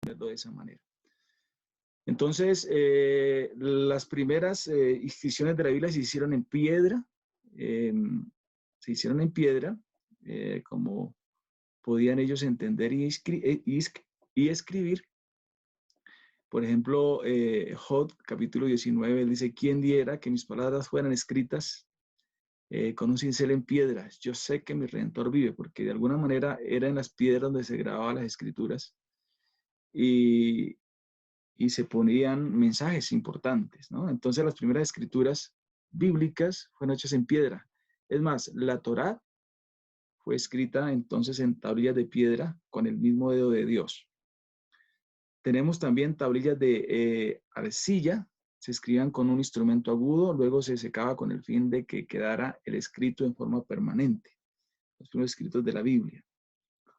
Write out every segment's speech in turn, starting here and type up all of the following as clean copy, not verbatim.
ponerlo de esa manera. Entonces, las primeras inscripciones de la Biblia se hicieron en piedra, como podían ellos entender y escribir. Por ejemplo, Job, capítulo 19, él dice, ¿quién diera que mis palabras fueran escritas con un cincel en piedras? Yo sé que mi Redentor vive, porque de alguna manera era en las piedras donde se grababan las escrituras y se ponían mensajes importantes, ¿no? Entonces las primeras escrituras bíblicas fueron hechas en piedra. Es más, la Torá fue escrita entonces en tablillas de piedra con el mismo dedo de Dios. Tenemos también tablillas de arcilla, se escribían con un instrumento agudo, luego se secaba con el fin de que quedara el escrito en forma permanente. Los primeros escritos de la Biblia.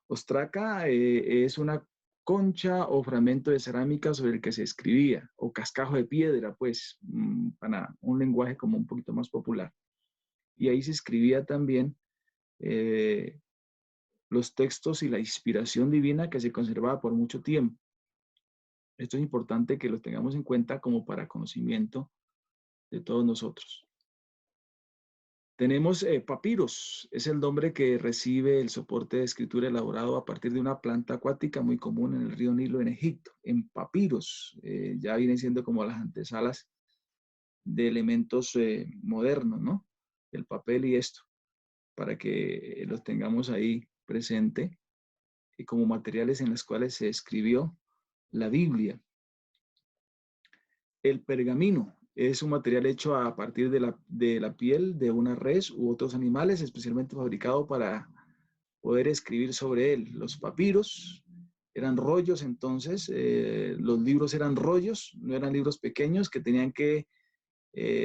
Ostraca es una concha o fragmento de cerámica sobre el que se escribía, o cascajo de piedra, pues, para un lenguaje como un poquito más popular. Y ahí se escribía también los textos y la inspiración divina que se conservaba por mucho tiempo. Esto es importante que lo tengamos en cuenta como para conocimiento de todos nosotros. Tenemos papiros, es el nombre que recibe el soporte de escritura elaborado a partir de una planta acuática muy común en el río Nilo en Egipto. En papiros, ya vienen siendo como las antesalas de elementos modernos, ¿no? El papel y esto, para que los tengamos ahí presente y como materiales en los cuales se escribió la Biblia. El pergamino es un material hecho a partir de la piel de una res u otros animales, especialmente fabricado para poder escribir sobre él. Los papiros eran rollos, entonces los libros eran rollos, no eran libros pequeños que tenían que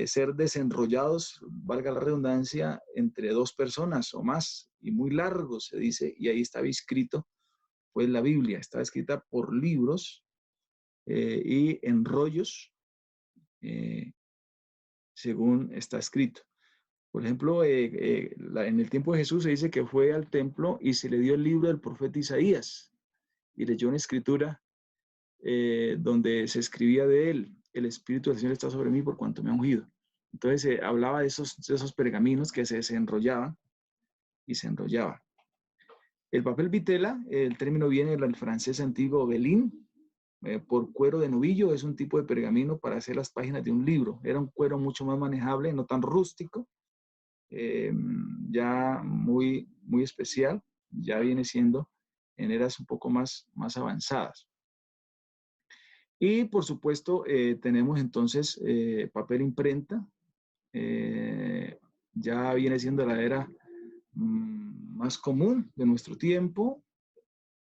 ser desenrollados, valga la redundancia, entre dos personas o más, y muy largos, se dice, y ahí estaba escrito, pues la Biblia estaba escrita por libros y en rollos, según está escrito. Por ejemplo, en el tiempo de Jesús se dice que fue al templo y se le dio el libro del profeta Isaías y leyó una escritura donde se escribía de él, el Espíritu del Señor está sobre mí por cuanto me ha ungido. Entonces hablaba de esos pergaminos que se desenrollaban y se enrollaba. El papel vitela, el término viene del francés antiguo velín, por cuero de novillo, es un tipo de pergamino para hacer las páginas de un libro. Era un cuero mucho más manejable, no tan rústico, ya muy, muy especial, ya viene siendo en eras un poco más avanzadas. Y por supuesto tenemos entonces papel imprenta, ya viene siendo la era más común de nuestro tiempo,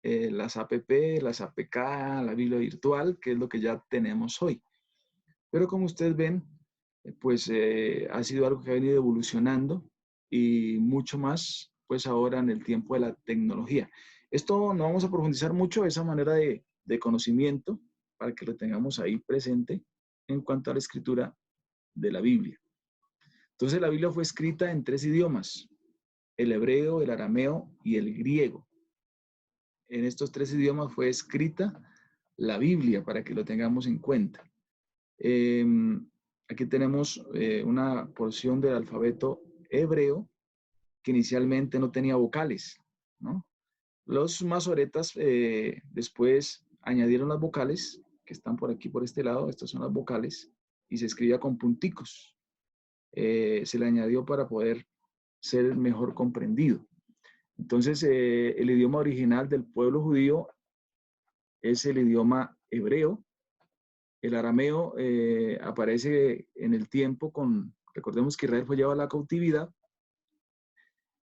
las APP, las APK, la Biblia virtual, que es lo que ya tenemos hoy. Pero como ustedes ven, pues ha sido algo que ha venido evolucionando y mucho más, pues ahora en el tiempo de la tecnología. Esto no vamos a profundizar mucho, esa manera de conocimiento, para que lo tengamos ahí presente en cuanto a la escritura de la Biblia. Entonces la Biblia fue escrita en 3 idiomas, el hebreo, el arameo y el griego. En estos 3 idiomas fue escrita la Biblia, para que lo tengamos en cuenta. Aquí tenemos una porción del alfabeto hebreo que inicialmente no tenía vocales, ¿no? Los masoretas después añadieron las vocales, que están por aquí, por este lado, estas son las vocales, y se escribía con punticos. Se le añadió para poder ser mejor comprendido. Entonces, el idioma original del pueblo judío es el idioma hebreo. El arameo aparece en el tiempo recordemos que Israel fue llevado a la cautividad,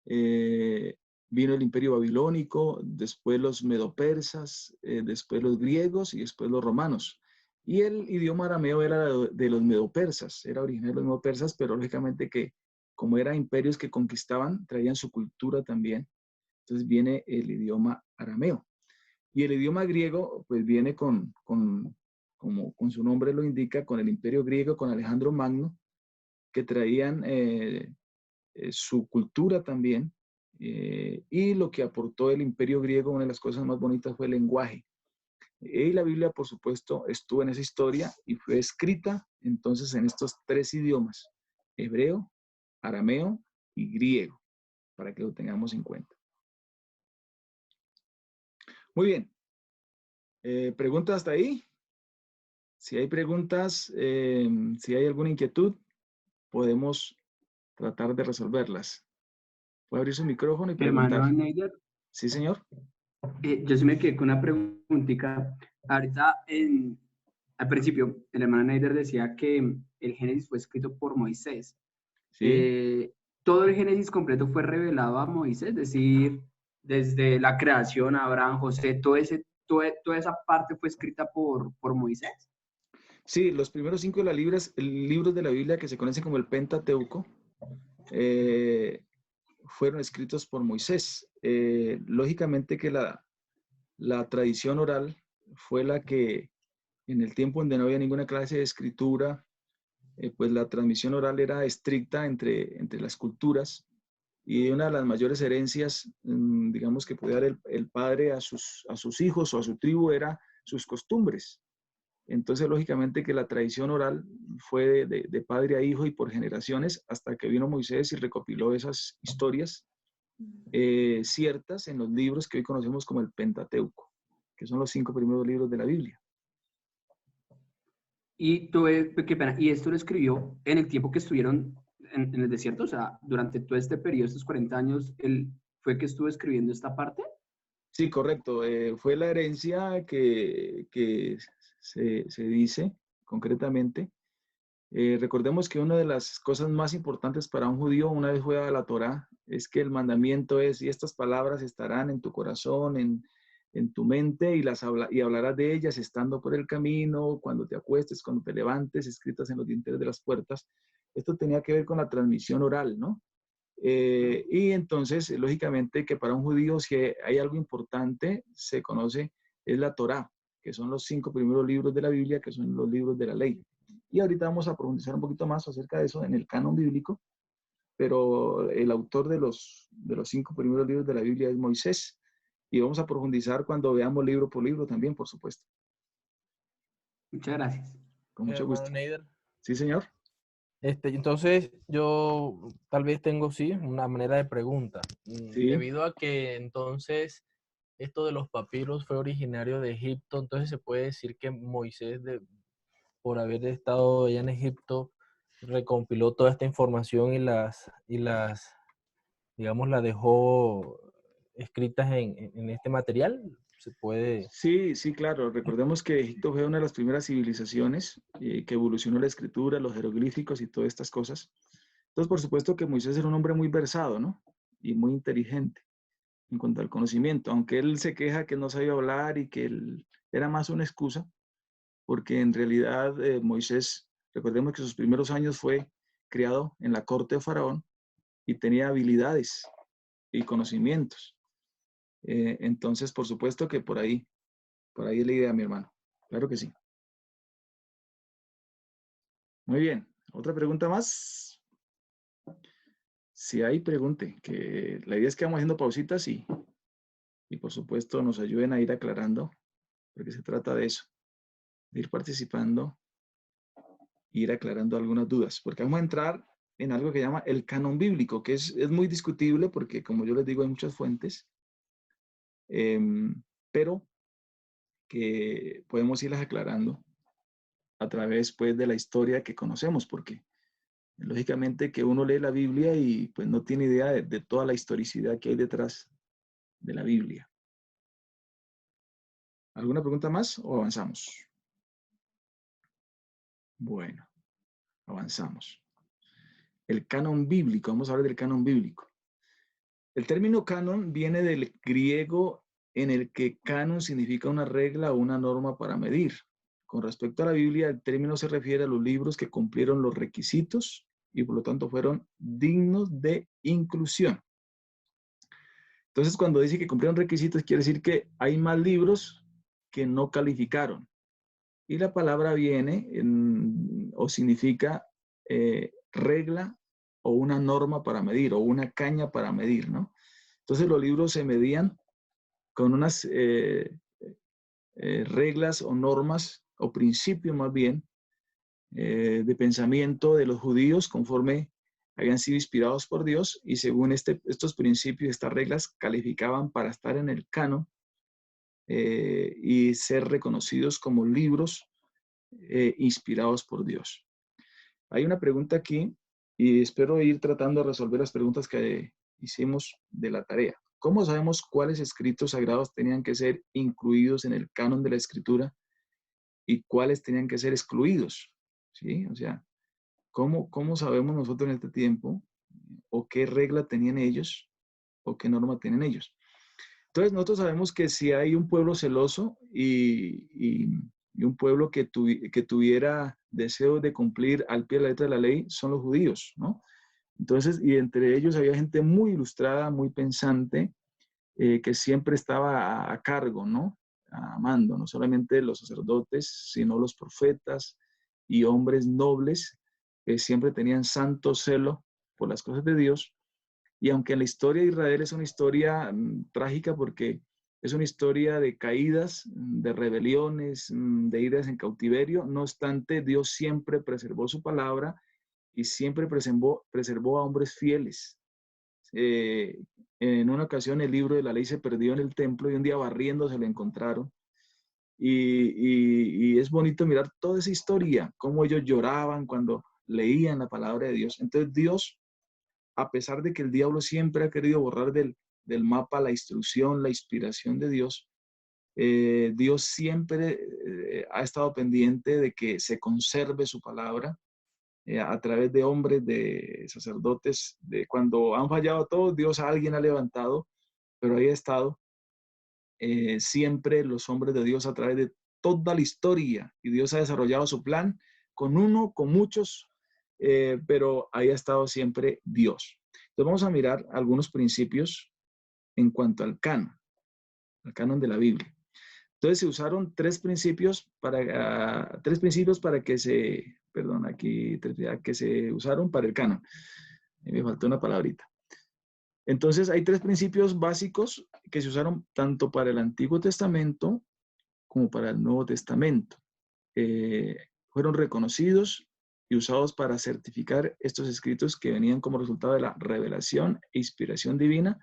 vino el imperio babilónico, después los medopersas, después los griegos y después los romanos. Y el idioma arameo era de los medopersas, era original de los medopersas, pero lógicamente que como eran imperios que conquistaban, traían su cultura también. Entonces viene el idioma arameo. Y el idioma griego, pues viene como con su nombre lo indica, con el imperio griego, con Alejandro Magno, que traían su cultura también, y lo que aportó el imperio griego, una de las cosas más bonitas fue el lenguaje. Y la Biblia, por supuesto, estuvo en esa historia y fue escrita entonces en estos tres idiomas: hebreo, arameo y griego, para que lo tengamos en cuenta. Muy bien. ¿Preguntas hasta ahí? Si hay preguntas, si hay alguna inquietud, podemos tratar de resolverlas. Puede abrir su micrófono y preguntar. Hermano Neider, Sí, señor. yo sí me quedé con una preguntita. Ahorita, al principio, el hermano Neider decía que el Génesis fue escrito por Moisés. Sí. Todo el Génesis completo fue revelado a Moisés, es decir, desde la creación, Abraham, José, toda esa parte fue escrita por Moisés. Sí, los primeros 5 de libros de la Biblia, que se conocen como el Pentateuco, fueron escritos por Moisés. Lógicamente que la tradición oral fue la que, en el tiempo donde no había ninguna clase de escritura, pues la transmisión oral era estricta entre las culturas, y una de las mayores herencias, digamos, que podía dar el padre a sus hijos o a su tribu era sus costumbres. Entonces, lógicamente que la tradición oral fue de padre a hijo y por generaciones, hasta que vino Moisés y recopiló esas historias ciertas en los libros que hoy conocemos como el Pentateuco, que son los 5 primeros libros de la Biblia. Qué pena, y esto lo escribió en el tiempo que estuvieron en el desierto, o sea, durante todo este periodo, estos 40 años, él fue que estuvo escribiendo esta parte. Sí, correcto. Fue la herencia que se dice concretamente. Recordemos que una de las cosas más importantes para un judío, una vez fue a la Torá, es que el mandamiento es: y estas palabras estarán en tu corazón, en tu mente, y hablarás de ellas estando por el camino, cuando te acuestes, cuando te levantes, escritas en los dinteles de las puertas. Esto tenía que ver con la transmisión oral, ¿no? Y entonces, lógicamente, que para un judío, si hay algo importante, se conoce, es la Torá, que son los 5 primeros libros de la Biblia, que son los libros de la ley. Y ahorita vamos a profundizar un poquito más acerca de eso en el canon bíblico, pero el autor de los 5 primeros libros de la Biblia es Moisés, y vamos a profundizar cuando veamos libro por libro también, por supuesto. Muchas gracias. Con mucho Hermano gusto. Neider. Sí, señor. Entonces, yo tal vez tengo, sí, una manera de pregunta. Sí. Debido a que entonces esto de los papiros fue originario de Egipto, entonces se puede decir que Moisés, por haber estado allá en Egipto, recompiló toda esta información y digamos, la dejó escritas en este material. Se puede. Sí, sí, claro. Recordemos que Egipto fue una de las primeras civilizaciones que evolucionó la escritura, los jeroglíficos y todas estas cosas. Entonces, por supuesto que Moisés era un hombre muy versado, ¿no? Y muy inteligente en cuanto al conocimiento, aunque él se queja que no sabía hablar y que él era más una excusa, porque en realidad Moisés, recordemos que sus primeros años fue criado en la corte de Faraón y tenía habilidades y conocimientos. Entonces, por supuesto que por ahí es la idea, mi hermano. Claro que sí. Muy bien. ¿Otra pregunta más? Si hay, pregunte. Que la idea es que vamos haciendo pausitas y por supuesto nos ayuden a ir aclarando, porque se trata de eso, de ir participando, ir aclarando algunas dudas, porque vamos a entrar en algo que llama el canon bíblico, que es muy discutible porque, como yo les digo, hay muchas fuentes, pero que podemos irlas aclarando a través, pues, de la historia que conocemos, porque lógicamente que uno lee la Biblia y pues no tiene idea de toda la historicidad que hay detrás de la Biblia. ¿Alguna pregunta más o avanzamos? Bueno, avanzamos. El canon bíblico, vamos a hablar del canon bíblico. El término canon viene del griego, en el que canon significa una regla o una norma para medir. Con respecto a la Biblia, el término se refiere a los libros que cumplieron los requisitos y por lo tanto fueron dignos de inclusión. Entonces, cuando dice que cumplieron requisitos, quiere decir que hay más libros que no calificaron. Y la palabra viene o significa regla o una norma para medir o una caña para medir, ¿no? Entonces los libros se medían con reglas o normas o principios más bien de pensamiento de los judíos conforme habían sido inspirados por Dios y según estos principios, estas reglas calificaban para estar en el canon y ser reconocidos como libros inspirados por Dios. Hay una pregunta aquí y espero ir tratando de resolver las preguntas que hicimos de la tarea. ¿Cómo sabemos cuáles escritos sagrados tenían que ser incluidos en el canon de la Escritura y cuáles tenían que ser excluidos? ¿Sí? O sea, ¿cómo sabemos nosotros en este tiempo o qué regla tenían ellos o qué norma tienen ellos? Entonces, nosotros sabemos que si hay un pueblo celoso y un pueblo que tuviera deseo de cumplir al pie de la letra de la ley, son los judíos, ¿no? Entonces, y entre ellos había gente muy ilustrada, muy pensante, que siempre estaba a cargo, ¿no? A mando, no solamente los sacerdotes, sino los profetas y hombres nobles que siempre tenían santo celo por las cosas de Dios. Y aunque la historia de Israel es una historia trágica porque es una historia de caídas, de rebeliones, de idas en cautiverio, no obstante, Dios siempre preservó su palabra y siempre preservó a hombres fieles. En una ocasión el libro de la ley se perdió en el templo y un día barriendo se lo encontraron. Y es bonito mirar toda esa historia, cómo ellos lloraban cuando leían la palabra de Dios. Entonces Dios, a pesar de que el diablo siempre ha querido borrar del mapa la instrucción, la inspiración de Dios, Dios siempre ha estado pendiente de que se conserve su palabra a través de hombres, de sacerdotes, de cuando han fallado todos, Dios a alguien ha levantado, pero ahí ha estado siempre los hombres de Dios a través de toda la historia y Dios ha desarrollado su plan con uno, con muchos, pero ahí ha estado siempre Dios. Entonces vamos a mirar algunos principios en cuanto al canon de la Biblia. Entonces se usaron tres principios para que se, perdón, aquí, que se usaron para el canon. Me faltó una palabrita. Entonces hay tres principios básicos que se usaron tanto para el Antiguo Testamento como para el Nuevo Testamento. Fueron reconocidos y usados para certificar estos escritos que venían como resultado de la revelación e inspiración divina,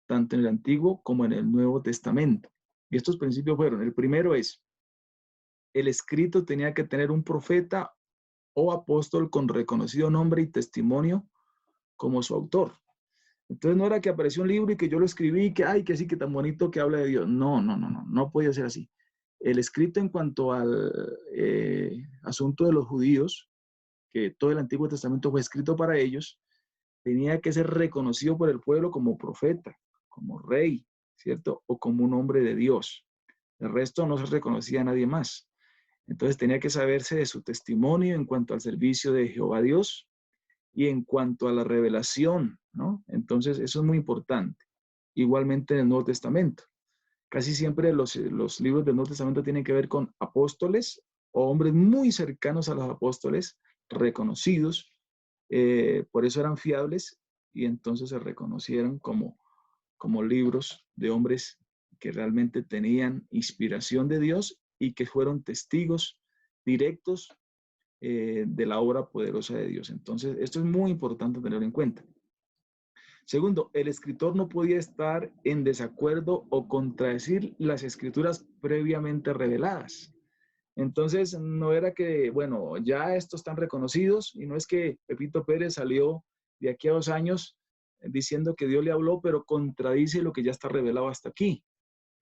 tanto en el Antiguo como en el Nuevo Testamento. Y estos principios fueron, el primero es, el escrito tenía que tener un profeta o apóstol con reconocido nombre y testimonio como su autor. Entonces no era que apareció un libro y que yo lo escribí y que, ay, que sí, que tan bonito que habla de Dios. No podía ser así. El escrito en cuanto al asunto de los judíos, que todo el Antiguo Testamento fue escrito para ellos, tenía que ser reconocido por el pueblo como profeta, como rey, ¿cierto? O como un hombre de Dios. El resto no se reconocía a nadie más. Entonces tenía que saberse de su testimonio en cuanto al servicio de Jehová Dios y en cuanto a la revelación, ¿no? Entonces eso es muy importante. Igualmente en el Nuevo Testamento. Casi siempre los libros del Nuevo Testamento tienen que ver con apóstoles o hombres muy cercanos a los apóstoles, reconocidos, por eso eran fiables y entonces se reconocieron como libros de hombres que realmente tenían inspiración de Dios y que fueron testigos directos de la obra poderosa de Dios. Entonces, esto es muy importante tenerlo en cuenta. Segundo, el escritor no podía estar en desacuerdo o contradecir las escrituras previamente reveladas. Entonces, no era que, bueno, ya estos están reconocidos y no es que Pepito Pérez salió de aquí a 2 años diciendo que Dios le habló, pero contradice lo que ya está revelado hasta aquí.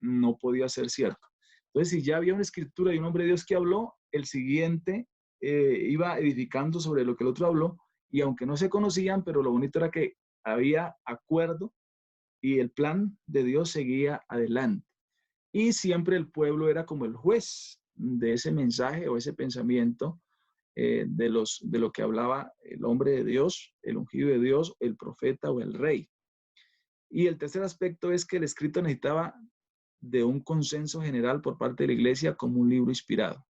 No podía ser cierto. Entonces, si ya había una escritura de un hombre de Dios que habló, el siguiente iba edificando sobre lo que el otro habló y aunque no se conocían, pero lo bonito era que había acuerdo y el plan de Dios seguía adelante. Y siempre el pueblo era como el juez de ese mensaje o ese pensamiento de lo que hablaba el hombre de Dios, el ungido de Dios, el profeta o el rey. Y el tercer aspecto es que el escrito necesitaba de un consenso general por parte de la iglesia como un libro inspirado.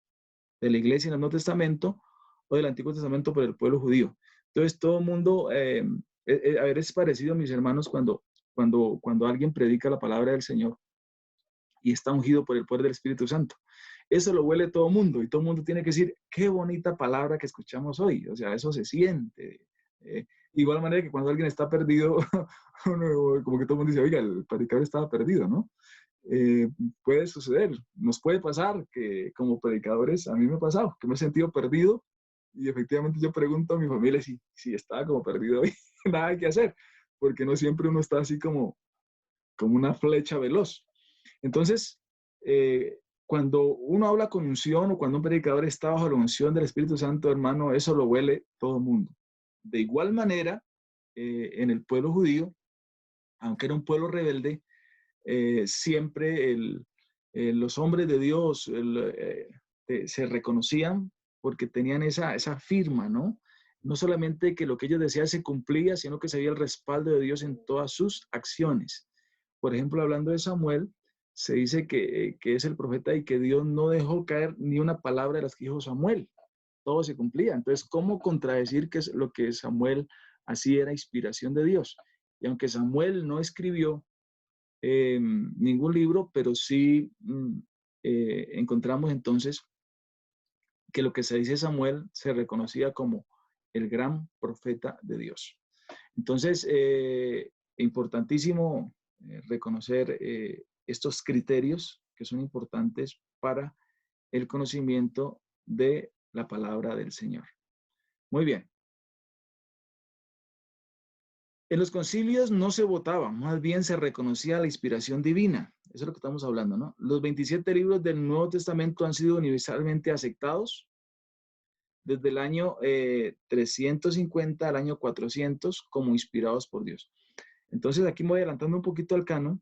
De la iglesia en el Nuevo Testamento o del Antiguo Testamento por el pueblo judío. Entonces todo el mundo, a ver, es parecido, mis hermanos, cuando alguien predica la palabra del Señor y está ungido por el poder del Espíritu Santo. Eso lo huele todo el mundo y todo el mundo tiene que decir, qué bonita palabra que escuchamos hoy. O sea, eso se siente. Igual manera que cuando alguien está perdido, como que todo el mundo dice, oiga, el predicador estaba perdido, ¿no? Puede suceder, nos puede pasar que como predicadores, a mí me ha pasado, que me he sentido perdido y efectivamente yo pregunto a mi familia si estaba como perdido hoy, nada que hacer, porque no siempre uno está así como una flecha veloz. Entonces, cuando uno habla con unción o cuando un predicador está bajo la unción del Espíritu Santo, hermano, eso lo huele todo el mundo. De igual manera, en el pueblo judío, aunque era un pueblo rebelde, siempre los hombres de Dios se reconocían porque tenían esa firma, ¿no? No solamente que lo que ellos decían se cumplía, sino que se veía el respaldo de Dios en todas sus acciones. Por ejemplo, hablando de Samuel, se dice que es el profeta y que Dios no dejó caer ni una palabra de las que dijo Samuel. Todo se cumplía. Entonces, ¿cómo contradecir que lo que Samuel hacía era inspiración de Dios? Y aunque Samuel no escribió ningún libro, pero sí encontramos entonces que lo que se dice Samuel se reconocía como el gran profeta de Dios. Entonces, importantísimo reconocer estos criterios que son importantes para el conocimiento de la palabra del Señor. Muy bien. En los concilios no se votaba, más bien se reconocía la inspiración divina. Eso es lo que estamos hablando, ¿no? Los 27 libros del Nuevo Testamento han sido universalmente aceptados desde el año 350 al año 400 como inspirados por Dios. Entonces aquí me voy adelantando un poquito al canon,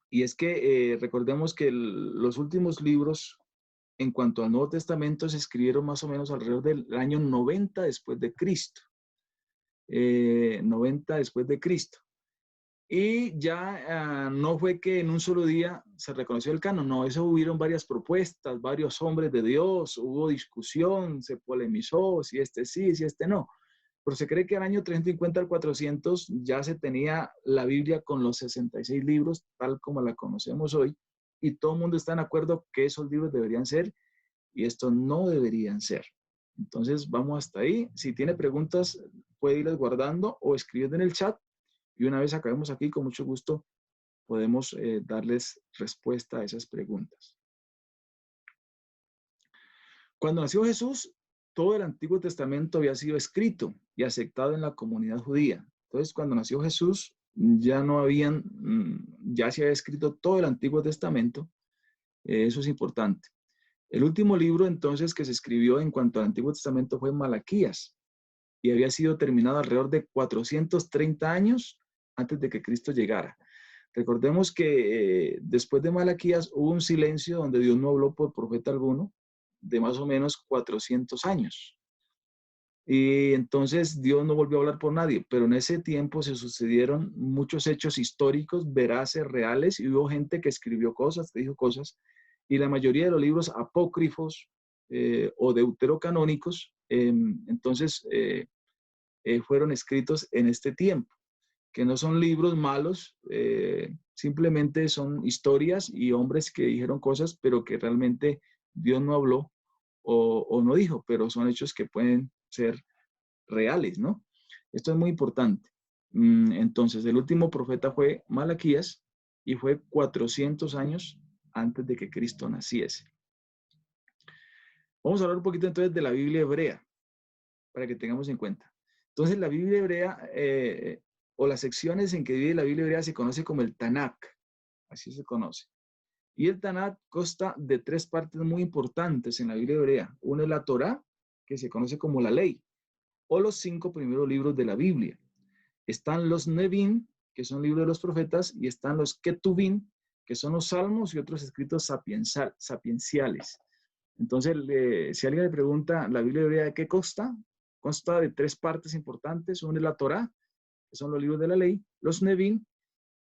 y es que recordemos que los últimos libros en cuanto al Nuevo Testamento se escribieron más o menos alrededor del año 90 después de Cristo. 90 después de Cristo. Y ya no fue que en un solo día se reconoció el canon, no, eso hubieron varias propuestas, varios hombres de Dios, hubo discusión, se polemizó, si este sí, si este no. Pero se cree que al año 350 al 400 ya se tenía la Biblia con los 66 libros, tal como la conocemos hoy, y todo el mundo está en acuerdo que esos libros deberían ser y estos no deberían ser. Entonces, vamos hasta ahí. Si tiene preguntas, puede irlas guardando o escribiendo en el chat. Y una vez acabemos aquí, con mucho gusto, podemos darles respuesta a esas preguntas. Cuando nació Jesús, todo el Antiguo Testamento había sido escrito y aceptado en la comunidad judía. Entonces, cuando nació Jesús, ya se había escrito todo el Antiguo Testamento. Eso es importante. El último libro entonces que se escribió en cuanto al Antiguo Testamento fue Malaquías y había sido terminado alrededor de 430 años antes de que Cristo llegara. Recordemos que después de Malaquías hubo un silencio donde Dios no habló por profeta alguno de más o menos 400 años. Y entonces Dios no volvió a hablar por nadie, pero en ese tiempo se sucedieron muchos hechos históricos, veraces, reales, y hubo gente que escribió cosas, que dijo cosas, y la mayoría de los libros apócrifos o deuterocanónicos, entonces fueron escritos en este tiempo, que no son libros malos, simplemente son historias y hombres que dijeron cosas, pero que realmente Dios no habló o no dijo, pero son hechos que pueden ser reales, ¿no? Esto es muy importante. Entonces, el último profeta fue Malaquías y fue 400 años antes de que Cristo naciese. Vamos a hablar un poquito entonces de la Biblia hebrea, para que tengamos en cuenta. Entonces, la Biblia hebrea, o las secciones en que divide la Biblia hebrea, se conoce como el Tanakh, así se conoce. Y el Tanakh consta de 3 partes muy importantes en la Biblia hebrea. Una es la Torá, que se conoce como la ley, o los 5 primeros libros de la Biblia. Están los Nevim, que son libros de los profetas, y están los Ketuvim, que son los salmos y otros escritos sapienciales. Entonces, si alguien le pregunta, ¿la Biblia hebrea de qué consta? Consta de 3 partes importantes. Una es la Torá, que son los libros de la ley, los Nevim,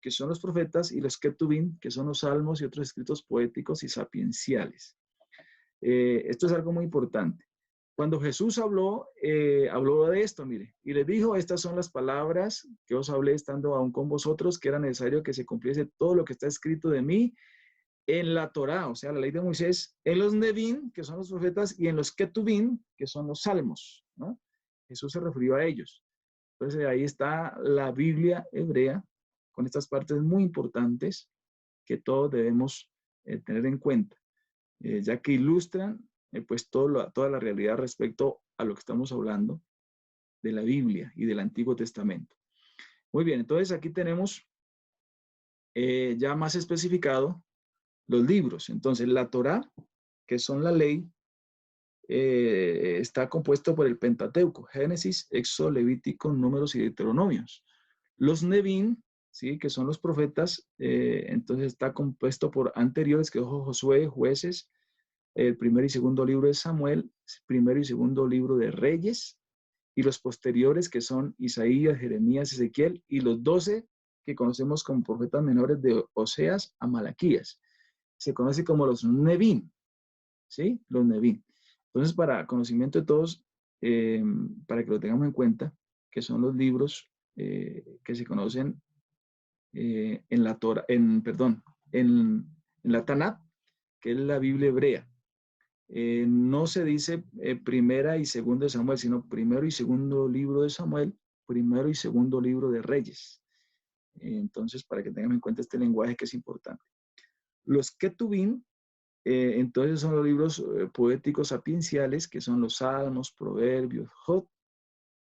que son los profetas, y los Ketuvim, que son los salmos y otros escritos poéticos y sapienciales. Esto es algo muy importante. Cuando Jesús habló de esto, mire, y les dijo, estas son las palabras que os hablé estando aún con vosotros, que era necesario que se cumpliese todo lo que está escrito de mí en la Torá, o sea, la ley de Moisés, en los Nevim, que son los profetas, y en los Ketuvim, que son los salmos, ¿no? Jesús se refirió a ellos. Entonces ahí está la Biblia hebrea, con estas partes muy importantes que todos debemos tener en cuenta, ya que ilustran pues toda la realidad respecto a lo que estamos hablando de la Biblia y del Antiguo Testamento. Muy bien, entonces aquí tenemos ya más especificado los libros. Entonces, la Torá, que son la ley, está compuesto por el Pentateuco, Génesis, Éxodo, Levítico, Números y Deuteronomios. Los Nevim, ¿sí? Que son los profetas, entonces está compuesto por anteriores, que es Josué, Jueces, el primer y segundo libro de Samuel, primero y segundo libro de Reyes, y los posteriores, que son Isaías, Jeremías, Ezequiel, y los 12 que conocemos como profetas menores de Oseas a Malaquías. Se conoce como los Nevim, ¿sí? Los Nevim. Entonces, para conocimiento de todos, para que lo tengamos en cuenta, que son los libros que se conocen en la Torah, en la Tanat, que es la Biblia hebrea. No se dice primera y segunda de Samuel, sino primero y segundo libro de Samuel, primero y segundo libro de Reyes. Entonces, para que tengan en cuenta este lenguaje que es importante. Los Ketuvim, entonces son los libros poéticos sapienciales, que son los Salmos, Proverbios, Job,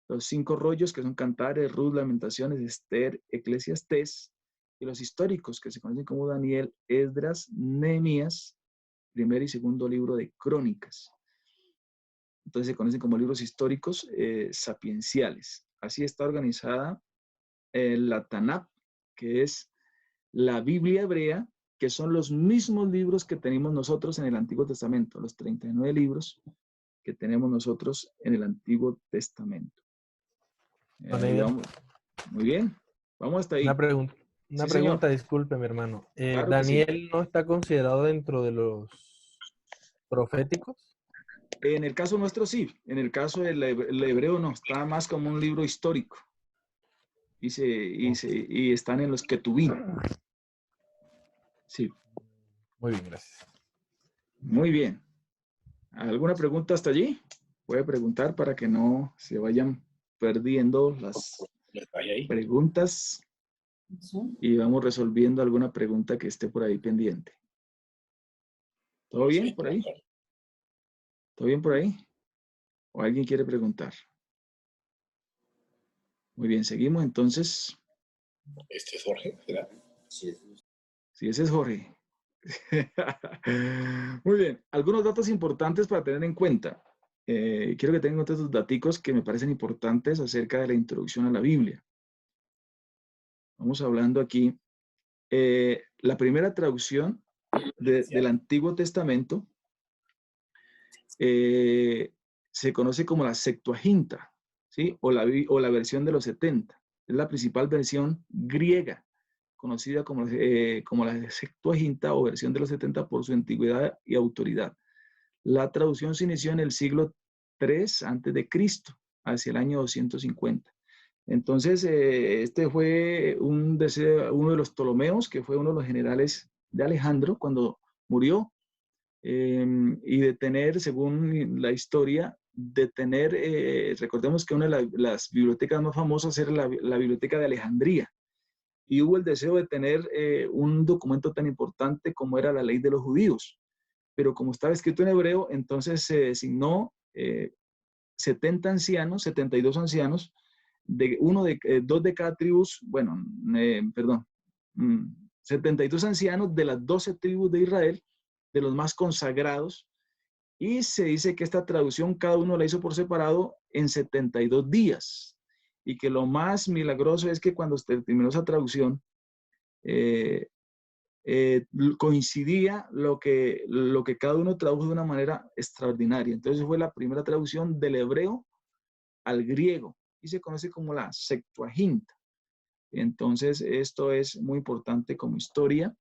los 5 rollos, que son Cantares, Ruth, Lamentaciones, Esther, Eclesiastés, y los históricos, que se conocen como Daniel, Esdras, Nehemías, primer y segundo libro de Crónicas. Entonces se conocen como libros históricos sapienciales. Así está organizada la Tanakh, que es la Biblia hebrea, que son los mismos libros que tenemos nosotros en el Antiguo Testamento, los 39 libros que tenemos nosotros en el Antiguo Testamento. Vamos. Muy bien, vamos hasta ahí. Una pregunta, disculpe, mi hermano. Claro ¿Daniel sí. no está considerado dentro de los proféticos? En el caso nuestro sí, en el caso del hebreo no, está más como un libro histórico. Y están en los Ketuvim. Sí. Muy bien, gracias. Muy bien. ¿Alguna pregunta hasta allí? Puede preguntar para que no se vayan perdiendo las preguntas y vamos resolviendo alguna pregunta que esté por ahí pendiente. ¿Todo bien por ahí? ¿Todo bien por ahí? ¿O alguien quiere preguntar? Muy bien, seguimos entonces. ¿Este es Jorge? ¿Será? Sí, ese es Jorge. Muy bien, algunos datos importantes para tener en cuenta. Quiero que tengan en cuenta estos daticos que me parecen importantes acerca de la introducción a la Biblia. Vamos hablando aquí. La primera traducción del Antiguo Testamento se conoce como la Septuaginta, ¿sí? O la versión de los 70. Es la principal versión griega, conocida como la Septuaginta o versión de los 70 por su antigüedad y autoridad. La traducción se inició en el siglo III a.C., hacia el año 250. Entonces, este fue uno de los Ptolomeos, que fue uno de los generales de Alejandro cuando murió, y de tener, según la historia, recordemos que una de las bibliotecas más famosas era la Biblioteca de Alejandría, y hubo el deseo de tener un documento tan importante como era la ley de los judíos. Pero como estaba escrito en hebreo, entonces se designó 70 ancianos, 72 ancianos, dos de cada tribu, 72 ancianos de las 12 tribus de Israel, de los más consagrados, y se dice que esta traducción cada uno la hizo por separado en 72 días, y que lo más milagroso es que cuando terminó esa traducción, coincidía lo que cada uno tradujo de una manera extraordinaria. Entonces fue la primera traducción del hebreo al griego y se conoce como la Septuaginta. Entonces esto es muy importante como historia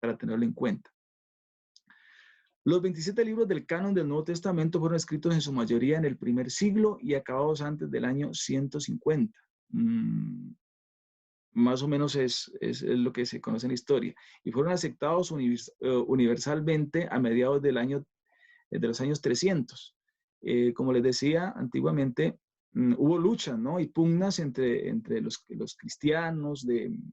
para tenerlo en cuenta. Los 27 libros del canon del Nuevo Testamento fueron escritos en su mayoría en el primer siglo y acabados antes del año 150. más o menos es lo que se conoce en la historia. Y fueron aceptados universalmente a mediados de los años 300. Como les decía, antiguamente hubo luchas, ¿no? Y pugnas entre los cristianos,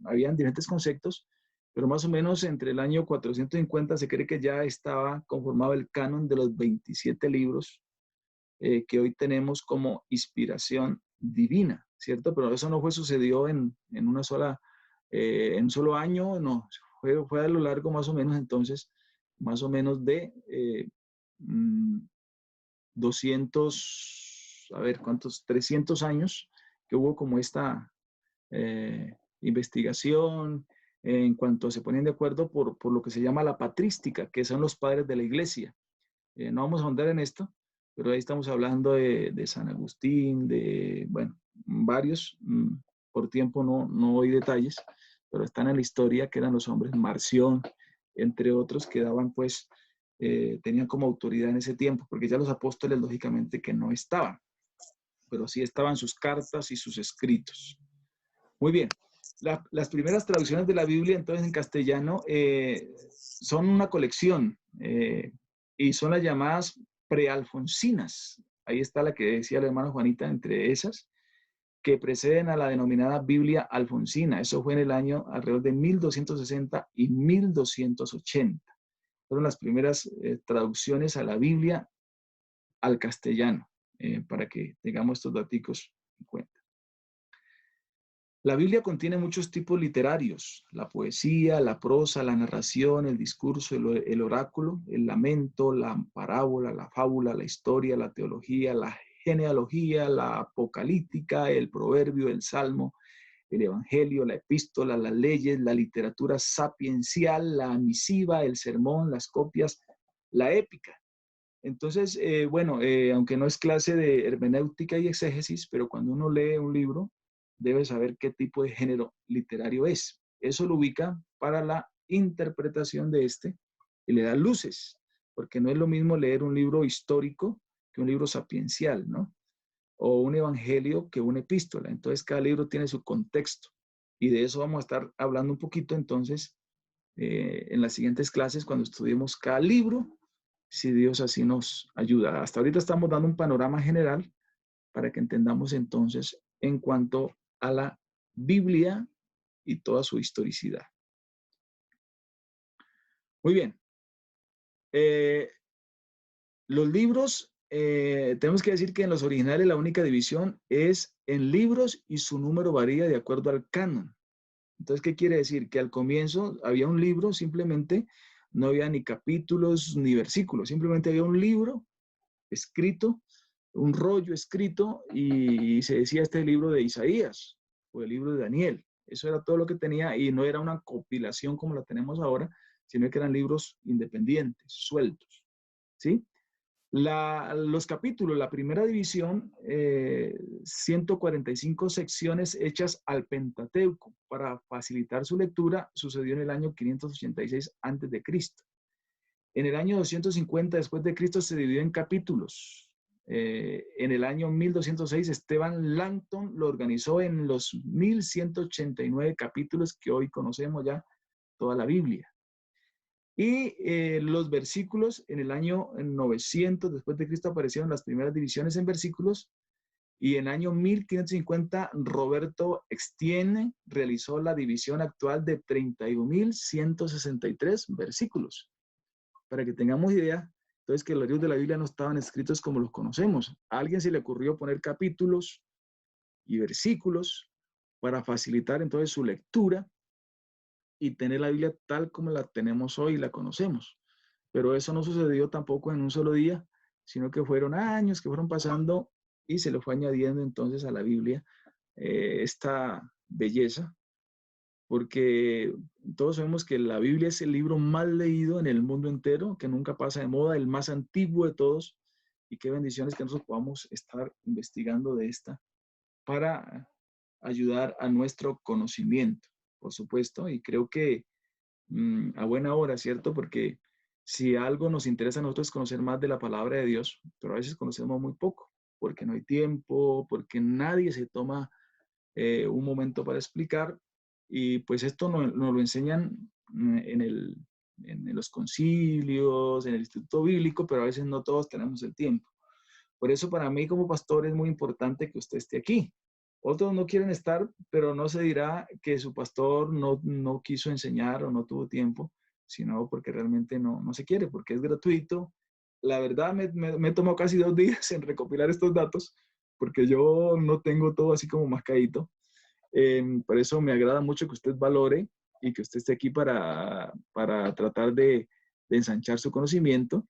habían diferentes conceptos, pero más o menos entre el año 450 se cree que ya estaba conformado el canon de los 27 libros que hoy tenemos como inspiración divina, ¿cierto? Pero eso no sucedió en un solo año, no, fue a lo largo más o menos entonces, más o menos de 200, a ver, ¿cuántos? 300 años que hubo como esta investigación en cuanto se ponen de acuerdo por lo que se llama la patrística, que son los padres de la iglesia. No vamos a ahondar en esto, pero ahí estamos hablando de San Agustín, bueno, varios, por tiempo no doy detalles, pero están en la historia, que eran los hombres, Marción, entre otros, que daban pues, tenían como autoridad en ese tiempo, porque ya los apóstoles lógicamente que no estaban, pero sí estaban sus cartas y sus escritos. Muy bien. Las primeras traducciones de la Biblia, entonces, en castellano, son una colección y son las llamadas prealfonsinas. Ahí está la que decía la hermana Juanita, entre esas, que preceden a la denominada Biblia alfonsina. Eso fue en el año alrededor de 1260 y 1280. Fueron las primeras traducciones a la Biblia al castellano, para que tengamos estos datos en cuenta. La Biblia contiene muchos tipos literarios: la poesía, la prosa, la narración, el discurso, el oráculo, el lamento, la parábola, la fábula, la historia, la teología, la genealogía, la apocalíptica, el proverbio, el salmo, el evangelio, la epístola, las leyes, la literatura sapiencial, la misiva, el sermón, las copias, la épica. Entonces, bueno, aunque no es clase de hermenéutica y exégesis, pero cuando uno lee un libro, debe saber qué tipo de género literario es. Eso lo ubica para la interpretación de este y le da luces, porque no es lo mismo leer un libro histórico que un libro sapiencial, ¿no? O un evangelio que una epístola. Entonces, cada libro tiene su contexto. Y de eso vamos a estar hablando un poquito, entonces, en las siguientes clases, cuando estudiemos cada libro, si Dios así nos ayuda. Hasta ahorita estamos dando un panorama general para que entendamos entonces en cuanto a la Biblia y toda su historicidad. Muy bien. Los libros, tenemos que decir que en los originales la única división es en libros y su número varía de acuerdo al canon. Entonces, ¿qué quiere decir? Que al comienzo había un libro, simplemente no había ni capítulos ni versículos, simplemente había un libro escrito, un rollo escrito, y se decía este libro de Isaías o el libro de Daniel. Eso era todo lo que tenía, y no era una compilación como la tenemos ahora, sino que eran libros independientes, sueltos, ¿sí? Los capítulos, la primera división, 145 secciones hechas al Pentateuco para facilitar su lectura, sucedió en el año 586 a.C. En el año 250 después de Cristo se dividió en capítulos. En el año 1206 Esteban Langton lo organizó en los 1189 capítulos que hoy conocemos ya toda la Biblia. Y los versículos, en el año 900 después de Cristo aparecieron las primeras divisiones en versículos, y en el año 1550 Roberto Estienne realizó la división actual de 31.163 versículos. Para que tengamos idea, entonces, que los libros de la Biblia no estaban escritos como los conocemos. A alguien se le ocurrió poner capítulos y versículos para facilitar entonces su lectura y tener la Biblia tal como la tenemos hoy y la conocemos. Pero eso no sucedió tampoco en un solo día, sino que fueron años que fueron pasando y se le fue añadiendo entonces a la Biblia esta belleza, porque todos sabemos que la Biblia es el libro más leído en el mundo entero, que nunca pasa de moda, el más antiguo de todos, y qué bendiciones que nosotros podamos estar investigando de esta para ayudar a nuestro conocimiento, por supuesto, y creo que a buena hora, ¿cierto? Porque si algo nos interesa a nosotros es conocer más de la palabra de Dios, pero a veces conocemos muy poco, porque no hay tiempo, porque nadie se toma un momento para explicar, Y pues esto nos lo enseñan en los concilios, en el Instituto Bíblico, pero a veces no todos tenemos el tiempo. Por eso para mí como pastor es muy importante que usted esté aquí. Otros no quieren estar, pero no se dirá que su pastor no quiso enseñar o no tuvo tiempo, sino porque realmente no se quiere, porque es gratuito. La verdad me tomó casi 2 días en recopilar estos datos, porque yo no tengo todo así como mascadito. Por eso me agrada mucho que usted valore y que usted esté aquí para tratar de ensanchar su conocimiento.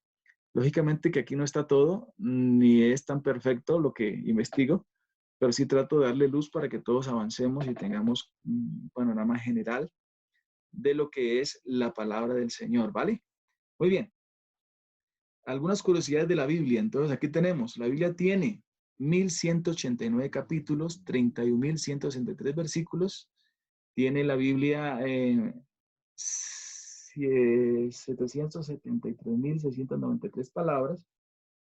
Lógicamente que aquí no está todo, ni es tan perfecto lo que investigo, pero sí trato de darle luz para que todos avancemos y tengamos un panorama general de lo que es la palabra del Señor, ¿vale? Muy bien. Algunas curiosidades de la Biblia. Entonces, aquí tenemos, la Biblia tiene 1189 capítulos, 31.163 versículos. Tiene la Biblia 773.693 palabras.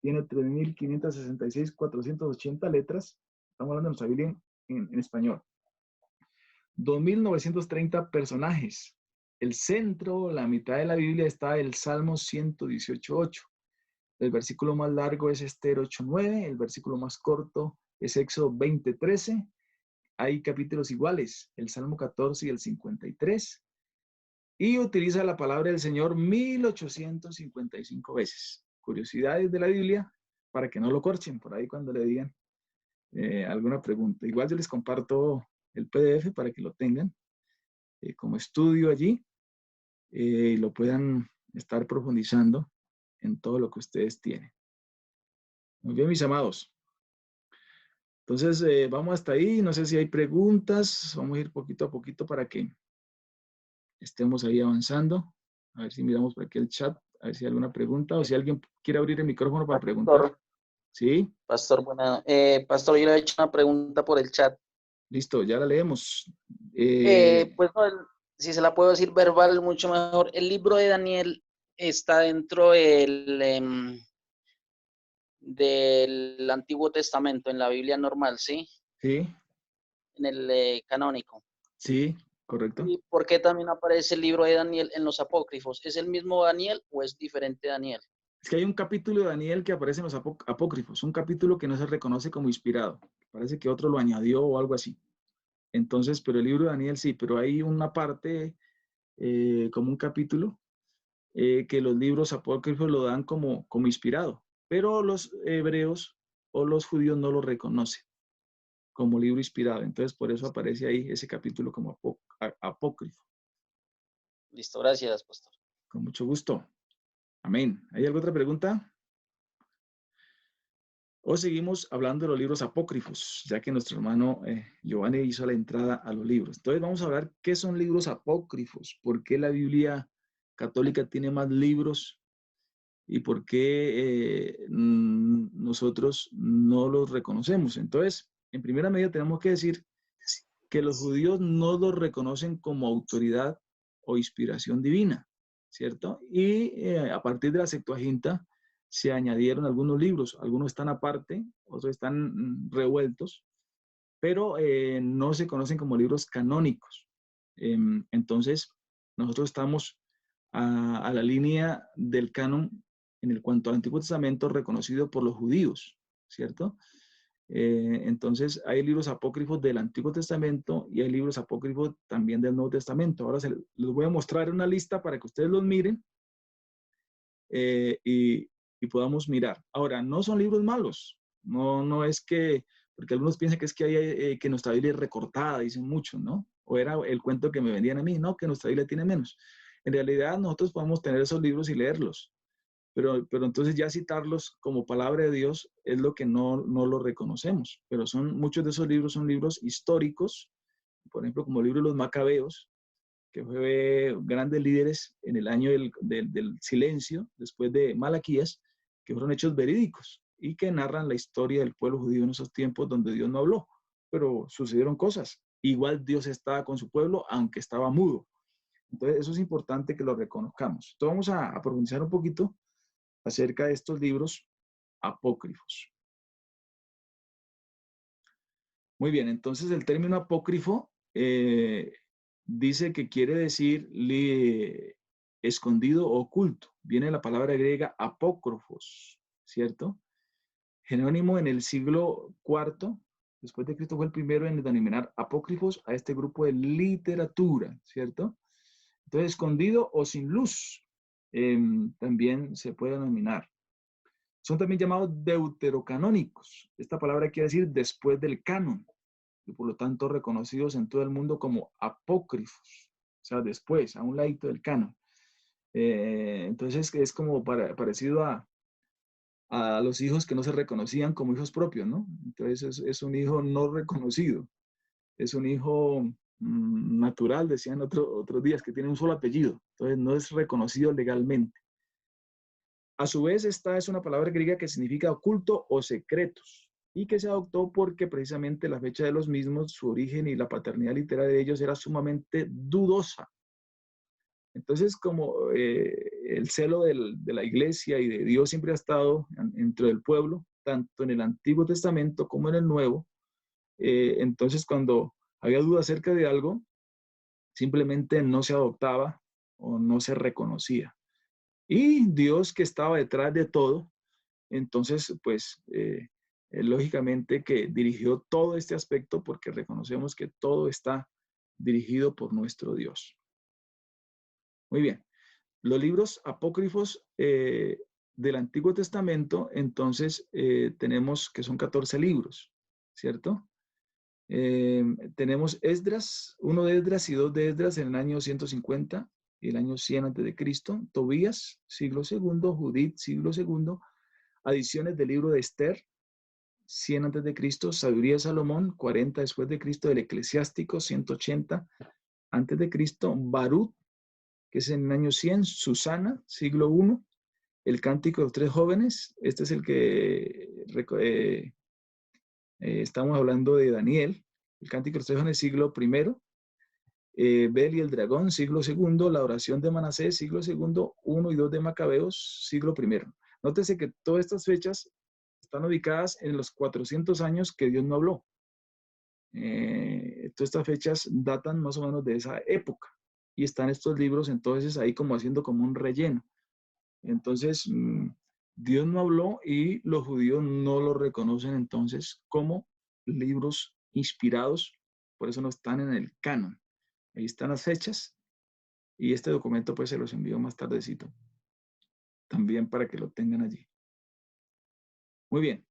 Tiene 3.566.480 letras. Estamos hablando de nuestra Biblia en español. 2.930 personajes. El centro, la mitad de la Biblia está el Salmo 118.8. El versículo más largo es Esther 8.9. El versículo más corto es Éxodo 20.13. Hay capítulos iguales, el Salmo 14 y el 53. Y utiliza la palabra del Señor 1.855 veces. Curiosidades de la Biblia para que no lo corchen por ahí cuando le digan alguna pregunta. Igual yo les comparto el PDF para que lo tengan como estudio allí y lo puedan estar profundizando en todo lo que ustedes tienen. Muy bien, mis amados. Entonces, vamos hasta ahí. No sé si hay preguntas. Vamos a ir poquito a poquito para que estemos ahí avanzando. A ver si miramos por aquí el chat, a ver si hay alguna pregunta o si alguien quiere abrir el micrófono para preguntar. ¿Sí? Pastor, buena. Pastor, yo le he hecho una pregunta por el chat. Listo, ya la leemos. Pues no, si se la puedo decir verbal, mucho mejor. El libro de Daniel está dentro del Antiguo Testamento, en la Biblia normal, ¿sí? Sí, En el canónico. sí, correcto. ¿Y por qué también aparece el libro de Daniel en los apócrifos? ¿Es el mismo Daniel o es diferente Daniel? Es que hay un capítulo de Daniel que aparece en los apócrifos, un capítulo que no se reconoce como inspirado. Parece que otro lo añadió o algo así. Entonces, pero el libro de Daniel sí, pero hay una parte, como un capítulo, que los libros apócrifos lo dan como inspirado, pero los hebreos o los judíos no lo reconocen como libro inspirado. Entonces, por eso aparece ahí ese capítulo como apócrifo. Listo, gracias, pastor. Con mucho gusto. Amén. ¿Hay alguna otra pregunta? O seguimos hablando de los libros apócrifos, ya que nuestro hermano Giovanni hizo la entrada a los libros. Entonces vamos a hablar qué son libros apócrifos, por qué la Biblia católica tiene más libros y por qué nosotros no los reconocemos. Entonces, en primera medida tenemos que decir que los judíos no los reconocen como autoridad o inspiración divina, ¿cierto? Y a partir de la Septuaginta se añadieron algunos libros, algunos están aparte, otros están revueltos, pero no se conocen como libros canónicos. Entonces, nosotros estamos a la línea del canon en el cuanto al Antiguo Testamento reconocido por los judíos, ¿cierto? Entonces, hay libros apócrifos del Antiguo Testamento y hay libros apócrifos también del Nuevo Testamento. Ahora les voy a mostrar una lista para que ustedes los miren y podamos mirar. Ahora, no son libros malos. No es que, porque algunos piensan que es que, hay, que nuestra Biblia es recortada, dicen mucho, ¿no? O era el cuento que me vendían a mí, no, que nuestra Biblia tiene menos. En realidad, nosotros podemos tener esos libros y leerlos. Pero entonces ya citarlos como palabra de Dios es lo que no lo reconocemos. Pero muchos de esos libros son libros históricos, por ejemplo, como el libro de los Macabeos, que fue grandes líderes en el año del silencio, después de Malaquías, que fueron hechos verídicos y que narran la historia del pueblo judío en esos tiempos donde Dios no habló, pero sucedieron cosas. Igual Dios estaba con su pueblo, aunque estaba mudo. Entonces, eso es importante que lo reconozcamos. Entonces, vamos a profundizar un poquito acerca de estos libros apócrifos. Muy bien, entonces el término apócrifo dice que quiere decir escondido o oculto. Viene la palabra griega apócrifos, ¿cierto? Jerónimo en el siglo IV, después de Cristo, fue el primero en denominar apócrifos a este grupo de literatura, ¿cierto? Entonces, escondido o sin luz, también se puede denominar. Son también llamados deuterocanónicos. Esta palabra quiere decir después del canon, y por lo tanto reconocidos en todo el mundo como apócrifos, o sea, después, a un ladito del canon. Entonces, es como parecido a los hijos que no se reconocían como hijos propios, ¿no? Entonces, es un hijo no reconocido. Es un hijo natural, decían otros días, que tiene un solo apellido. Entonces, no es reconocido legalmente. A su vez, esta es una palabra griega que significa oculto o secretos y que se adoptó porque precisamente la fecha de los mismos, su origen y la paternidad literaria de ellos era sumamente dudosa. Entonces, como el celo de la iglesia y de Dios siempre ha estado dentro del pueblo, tanto en el Antiguo Testamento como en el Nuevo, entonces cuando había duda acerca de algo, simplemente no se adoptaba o no se reconocía. Y Dios, que estaba detrás de todo, entonces pues lógicamente que dirigió todo este aspecto, porque reconocemos que todo está dirigido por nuestro Dios. Muy bien. Los libros apócrifos del Antiguo Testamento, entonces tenemos que son 14 libros, ¿cierto? Tenemos Esdras, uno de Esdras y dos de Esdras en el año 150 y el año 100 antes de Cristo. Tobías, siglo segundo. Judith, siglo segundo. Adiciones del libro de Esther, 100 antes de Cristo. Sabiduría de Salomón, 40 después de Cristo. Del Eclesiástico, 180 antes de Cristo. Barut, que es en el año 100. Susana, siglo I. El Cántico de los Tres Jóvenes, este es el que estamos hablando de Daniel. El Cántico de los Tres Jóvenes, siglo I. Bel y el Dragón, siglo II. La Oración de Manasés, siglo II. 1 y 2 de Macabeos, siglo I. Nótese que todas estas fechas están ubicadas en los 400 años que Dios no habló. Todas estas fechas datan más o menos de esa época. Y están estos libros entonces ahí como haciendo como un relleno. Entonces, Dios no habló y los judíos no lo reconocen entonces como libros inspirados, por eso no están en el canon. Ahí están las fechas y este documento pues se los envío más tardecito, también para que lo tengan allí. Muy bien.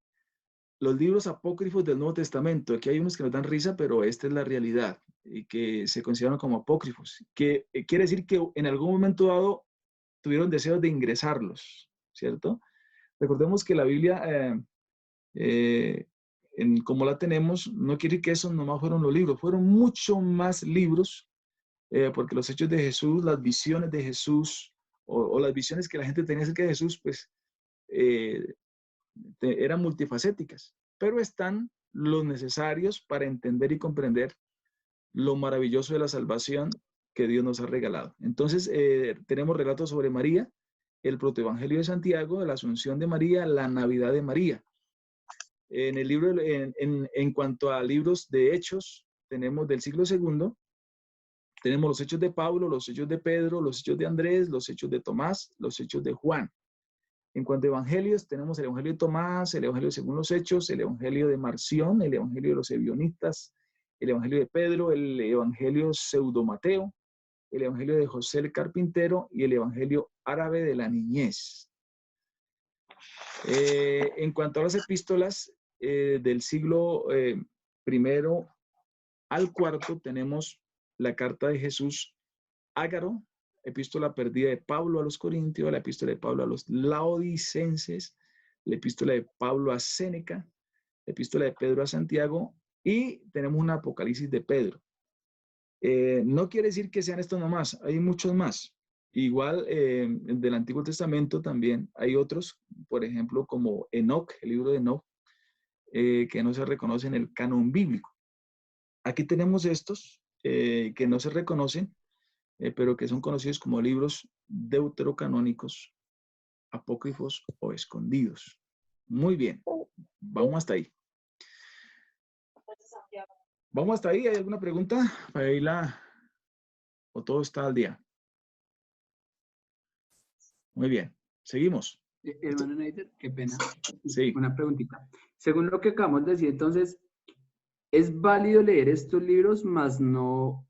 Los libros apócrifos del Nuevo Testamento, aquí hay unos que nos dan risa, pero esta es la realidad y que se consideran como apócrifos, que quiere decir que en algún momento dado tuvieron deseos de ingresarlos, ¿cierto? Recordemos que la Biblia, como la tenemos, no quiere decir que esos nomás fueron los libros, fueron mucho más libros, porque los hechos de Jesús, las visiones de Jesús, o las visiones que la gente tenía acerca de Jesús, pues eran multifacéticas, pero están los necesarios para entender y comprender lo maravilloso de la salvación que Dios nos ha regalado. Entonces, tenemos relatos sobre María, el protoevangelio de Santiago, la Asunción de María, la Navidad de María. En el libro, en cuanto a libros de hechos, tenemos del siglo II, tenemos los hechos de Pablo, los hechos de Pedro, los hechos de Andrés, los hechos de Tomás, los hechos de Juan. En cuanto a evangelios, tenemos el evangelio de Tomás, el evangelio según los hechos, el evangelio de Marción, el evangelio de los ebionitas, el evangelio de Pedro, el evangelio pseudo-Mateo, el evangelio de José el carpintero y el evangelio árabe de la niñez. En cuanto a las epístolas del siglo I al IV, tenemos la carta de Jesús Ágaro, epístola perdida de Pablo a los Corintios, la epístola de Pablo a los Laodicenses, la epístola de Pablo a Séneca, la epístola de Pedro a Santiago y tenemos un Apocalipsis de Pedro. No quiere decir que sean estos nomás, hay muchos más. Igual del Antiguo Testamento también hay otros, por ejemplo, como Enoc, el libro de Enoc, que no se reconoce en el canon bíblico. Aquí tenemos estos que no se reconocen, pero que son conocidos como libros deuterocanónicos, apócrifos o escondidos. Muy bien, vamos hasta ahí. Vamos hasta ahí, ¿hay alguna pregunta para irla ¿O todo está al día? Muy bien. Seguimos. Hermano Neider, qué pena. Sí. Una preguntita. Según lo que acabamos de decir, entonces, ¿es válido leer estos libros, más no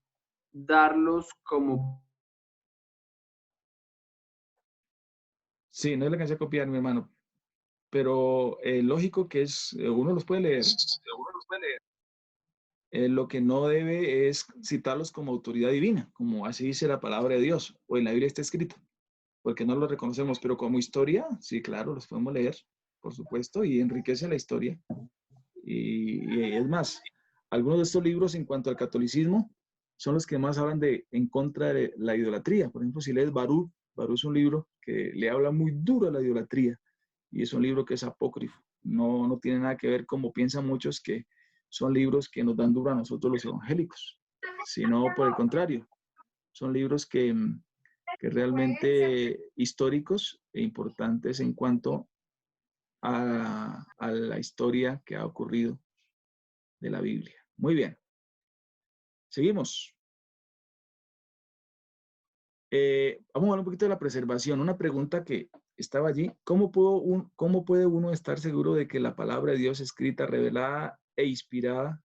darlos como... Sí, no le alcancé a copiar, mi hermano. Pero lógico que es, uno los puede leer. Lo que no debe es citarlos como autoridad divina, como así dice la palabra de Dios, o en la Biblia está escrito, porque no lo reconocemos, pero como historia, sí, claro, los podemos leer, por supuesto, y enriquece la historia. Y es más, algunos de estos libros en cuanto al catolicismo son los que más hablan de en contra de la idolatría. Por ejemplo, si lees Baruch, Baruch es un libro que le habla muy duro a la idolatría, y es un libro que es apócrifo. No tiene nada que ver como piensan muchos que son libros que nos dan duro a nosotros los evangélicos, sino por el contrario, son libros que realmente históricos e importantes en cuanto a la historia que ha ocurrido de la Biblia. Muy bien. Seguimos. Vamos a hablar un poquito de la preservación. Una pregunta que estaba allí. ¿Cómo puede uno estar seguro de que la palabra de Dios escrita, revelada e inspirada,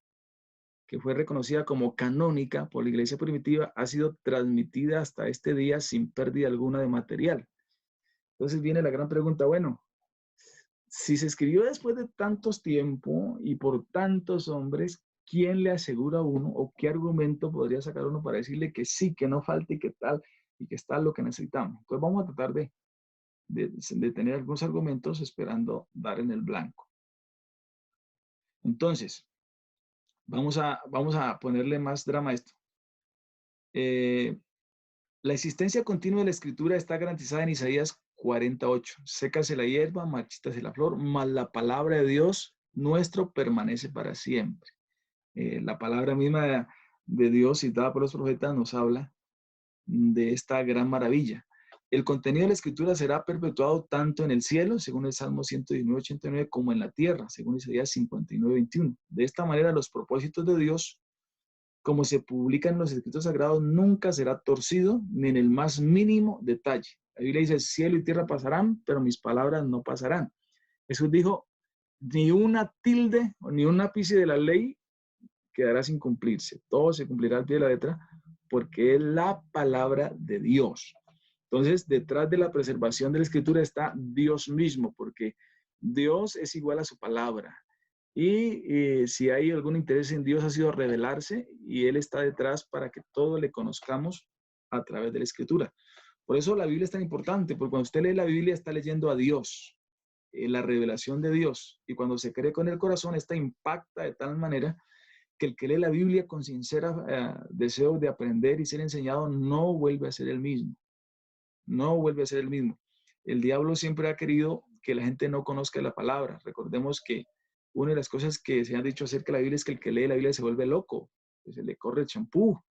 que fue reconocida como canónica por la iglesia primitiva, ha sido transmitida hasta este día sin pérdida alguna de material? Entonces viene la gran pregunta, bueno, si se escribió después de tantos tiempos y por tantos hombres, ¿quién le asegura a uno o qué argumento podría sacar uno para decirle que sí, que no falta y que tal, y que está lo que necesitamos? Entonces vamos a tratar de tener algunos argumentos esperando dar en el blanco. Entonces, vamos a ponerle más drama a esto. La existencia continua de la escritura está garantizada en Isaías 48. Sécase la hierba, marchítase la flor, mas la palabra de Dios nuestro permanece para siempre. La palabra misma de Dios citada por los profetas nos habla de esta gran maravilla. El contenido de la escritura será perpetuado tanto en el cielo, según el Salmo 119, 89, como en la tierra, según Isaías 59, 21. De esta manera, los propósitos de Dios, como se publica en los escritos sagrados, nunca será torcido ni en el más mínimo detalle. La Biblia dice, cielo y tierra pasarán, pero mis palabras no pasarán. Jesús dijo, ni una tilde o ni un ápice de la ley quedará sin cumplirse. Todo se cumplirá al pie de la letra porque es la palabra de Dios. Entonces, detrás de la preservación de la escritura está Dios mismo, porque Dios es igual a su palabra. Y si hay algún interés en Dios ha sido revelarse y Él está detrás para que todos le conozcamos a través de la escritura. Por eso la Biblia es tan importante, porque cuando usted lee la Biblia está leyendo a Dios, la revelación de Dios. Y cuando se cree con el corazón, esta impacta de tal manera que el que lee la Biblia con sincera deseo de aprender y ser enseñado no vuelve a ser el mismo. No vuelve a ser el mismo. El diablo siempre ha querido que la gente no conozca la palabra. Recordemos que una de las cosas que se han dicho acerca de la Biblia es que el que lee la Biblia se vuelve loco, que se le corre el champú.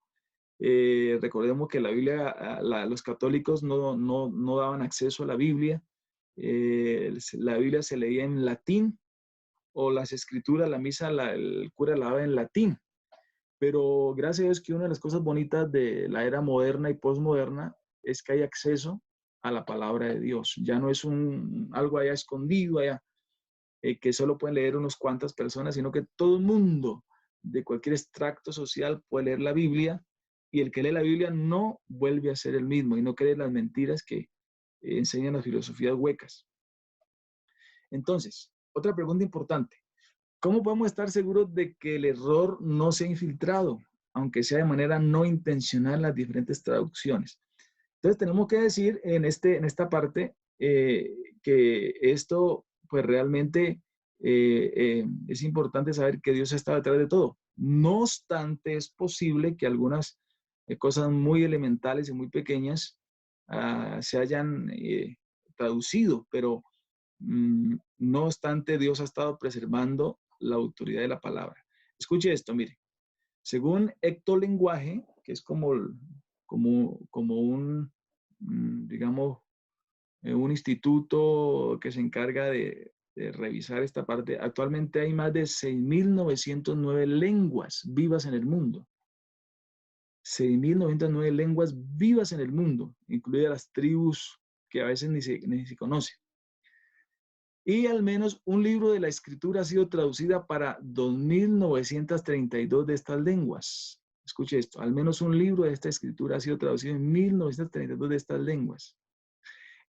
Recordemos que la Biblia, los católicos no daban acceso a la Biblia. La Biblia se leía en latín, o las escrituras, la misa, el cura la daba en latín. Pero gracias a Dios que una de las cosas bonitas de la era moderna y posmoderna es que hay acceso a la palabra de Dios. Ya no es algo allá escondido, allá, que solo pueden leer unas cuantas personas, sino que todo el mundo de cualquier extracto social puede leer la Biblia, y el que lee la Biblia no vuelve a ser el mismo y no cree las mentiras que enseñan las filosofías huecas. Entonces, otra pregunta importante. ¿Cómo podemos estar seguros de que el error no se ha infiltrado, aunque sea de manera no intencional en las diferentes traducciones? Entonces tenemos que decir en esta parte que esto pues realmente es importante saber que Dios está detrás de todo. No obstante, es posible que algunas cosas muy elementales y muy pequeñas se hayan traducido, pero no obstante, Dios ha estado preservando la autoridad de la palabra. Escuche esto, mire. Según Héctor Lenguaje, que es como un, digamos, un instituto que se encarga de revisar esta parte, actualmente hay más de 6.909 lenguas vivas en el mundo. 6.909 lenguas vivas en el mundo, incluidas las tribus que a veces ni se conocen. Y al menos un libro de la escritura ha sido traducida para 2.932 de estas lenguas. Escuche esto, al menos un libro de esta escritura ha sido traducido en 1.932 de estas lenguas.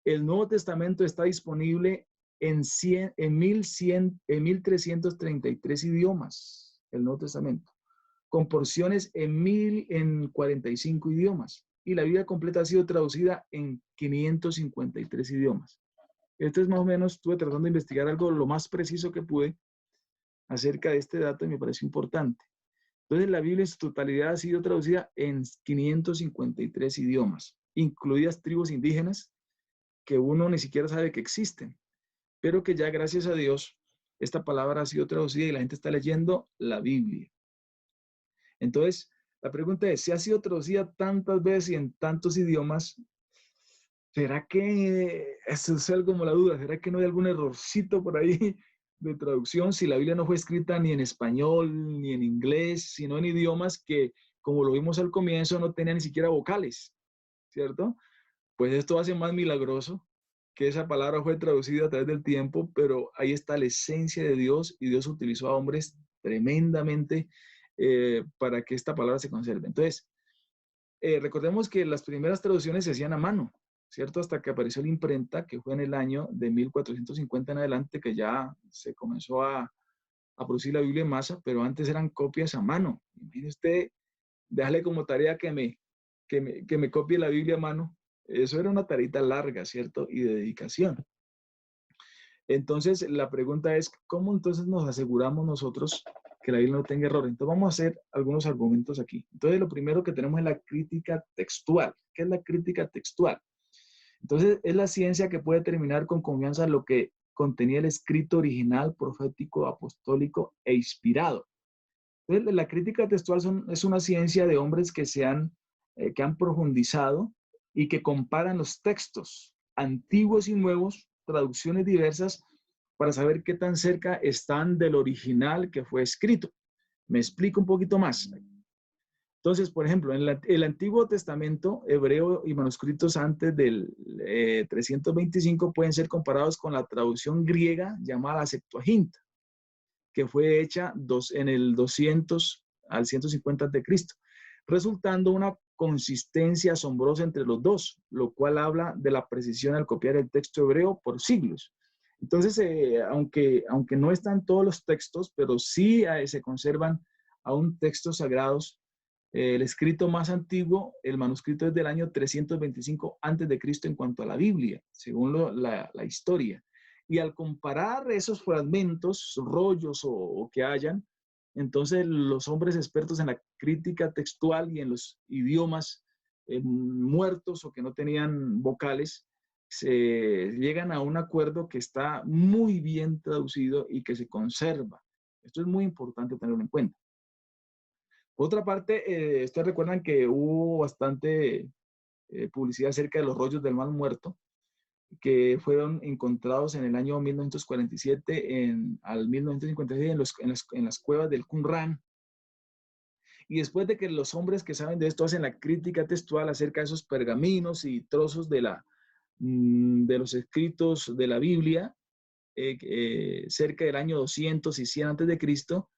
El Nuevo Testamento está disponible en 1.333 idiomas, el Nuevo Testamento, con porciones en 45 idiomas. Y la Biblia completa ha sido traducida en 553 idiomas. Esto es más o menos, estuve tratando de investigar algo lo más preciso que pude acerca de este dato y me pareció importante. Entonces, la Biblia en su totalidad ha sido traducida en 553 idiomas, incluidas tribus indígenas que uno ni siquiera sabe que existen, pero que ya gracias a Dios esta palabra ha sido traducida y la gente está leyendo la Biblia. Entonces, la pregunta es, si ha sido traducida tantas veces y en tantos idiomas, ¿será que, eso es algo como la duda, será que no hay algún errorcito por ahí de traducción si la Biblia no fue escrita ni en español ni en inglés, sino en idiomas que, como lo vimos al comienzo, no tenían ni siquiera vocales, ¿cierto? Pues esto hace más milagroso que esa palabra fue traducida a través del tiempo, pero ahí está la esencia de Dios y Dios utilizó a hombres tremendamente para que esta palabra se conserve. Entonces, recordemos que las primeras traducciones se hacían a mano, ¿cierto? Hasta que apareció la imprenta, que fue en el año de 1450 en adelante, que ya se comenzó a producir la Biblia en masa, pero antes eran copias a mano. Mire usted, déjale como tarea que me copie la Biblia a mano. Eso era una tarita larga, ¿cierto? Y de dedicación. Entonces, la pregunta es, ¿cómo entonces nos aseguramos nosotros que la Biblia no tenga error? Entonces, vamos a hacer algunos argumentos aquí. Entonces, lo primero que tenemos es la crítica textual. ¿Qué es la crítica textual? Entonces, es la ciencia que puede determinar con confianza lo que contenía el escrito original, profético, apostólico e inspirado. Entonces, la crítica textual es una ciencia de hombres que han profundizado y que comparan los textos antiguos y nuevos, traducciones diversas, para saber qué tan cerca están del original que fue escrito. Me explico un poquito más. Entonces, por ejemplo, en el Antiguo Testamento hebreo y manuscritos antes del 325 pueden ser comparados con la traducción griega llamada Septuaginta, que fue hecha en el 200 al 150 de Cristo, resultando una consistencia asombrosa entre los dos, lo cual habla de la precisión al copiar el texto hebreo por siglos. Entonces, aunque no están todos los textos, pero sí se conservan aún textos sagrados. El escrito más antiguo, el manuscrito es del año 325 antes de Cristo en cuanto a la Biblia, según la historia. Y al comparar esos fragmentos, rollos o que hayan, entonces los hombres expertos en la crítica textual y en los idiomas muertos o que no tenían vocales, se llegan a un acuerdo que está muy bien traducido y que se conserva. Esto es muy importante tenerlo en cuenta. Por otra parte, ustedes recuerdan que hubo bastante publicidad acerca de los rollos del Mar Muerto, que fueron encontrados en el año 1947 al 1956 en las cuevas del Qumran. Y después de que los hombres que saben de esto hacen la crítica textual acerca de esos pergaminos y trozos de los escritos de la Biblia, cerca del año 200 y 100 antes de Cristo,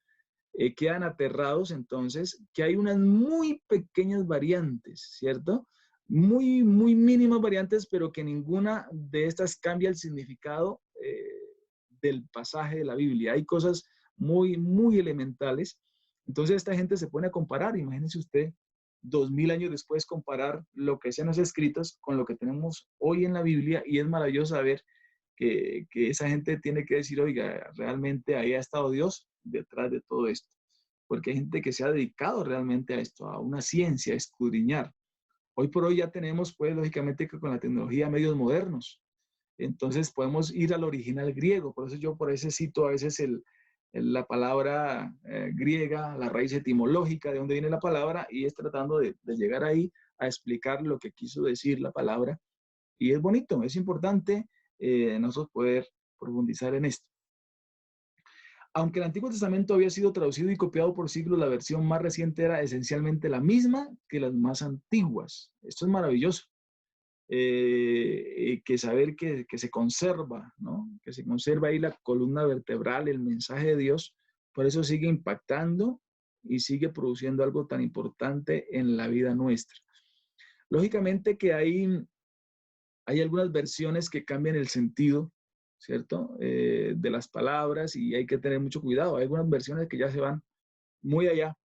quedan aterrados entonces que hay unas muy pequeñas variantes, ¿cierto? Muy, muy mínimas variantes, pero que ninguna de estas cambia el significado del pasaje de la Biblia. Hay cosas muy, muy elementales. Entonces esta gente se pone a comparar. Imagínense usted, 2000 años después, comparar lo que sean los escritos con lo que tenemos hoy en la Biblia, y es maravilloso saber que esa gente tiene que decir, oiga, realmente ahí ha estado Dios detrás de todo esto. Porque hay gente que se ha dedicado realmente a esto, a una ciencia, a escudriñar. Hoy por hoy ya tenemos, pues, lógicamente, que con la tecnología, medios modernos. Entonces podemos ir al original griego. Por eso yo por eso cito a veces la palabra griega, la raíz etimológica de dónde viene la palabra, y es tratando de llegar ahí a explicar lo que quiso decir la palabra. Y es bonito, es importante nosotros poder profundizar en esto. Aunque el Antiguo Testamento había sido traducido y copiado por siglos, la versión más reciente era esencialmente la misma que las más antiguas. Esto es maravilloso. Que saber que se conserva, ¿no? Que se conserva ahí la columna vertebral, el mensaje de Dios. Por eso sigue impactando y sigue produciendo algo tan importante en la vida nuestra. Lógicamente que hay algunas versiones que cambian el sentido, ¿cierto? De las palabras y hay que tener mucho cuidado. Hay algunas versiones que ya se van muy allá.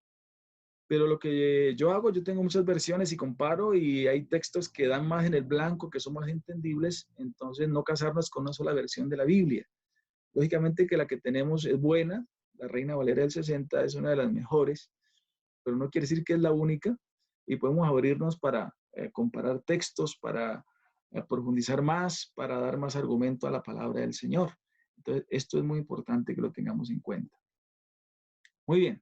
Pero lo que yo hago, yo tengo muchas versiones y comparo y hay textos que dan más en el blanco, que son más entendibles, entonces no casarnos con una sola versión de la Biblia. Lógicamente que la que tenemos es buena, la Reina Valera del 60 es una de las mejores, pero no quiere decir que es la única y podemos abrirnos para comparar textos, para profundizar más, para dar más argumento a la palabra del Señor. Entonces, esto es muy importante que lo tengamos en cuenta. Muy bien.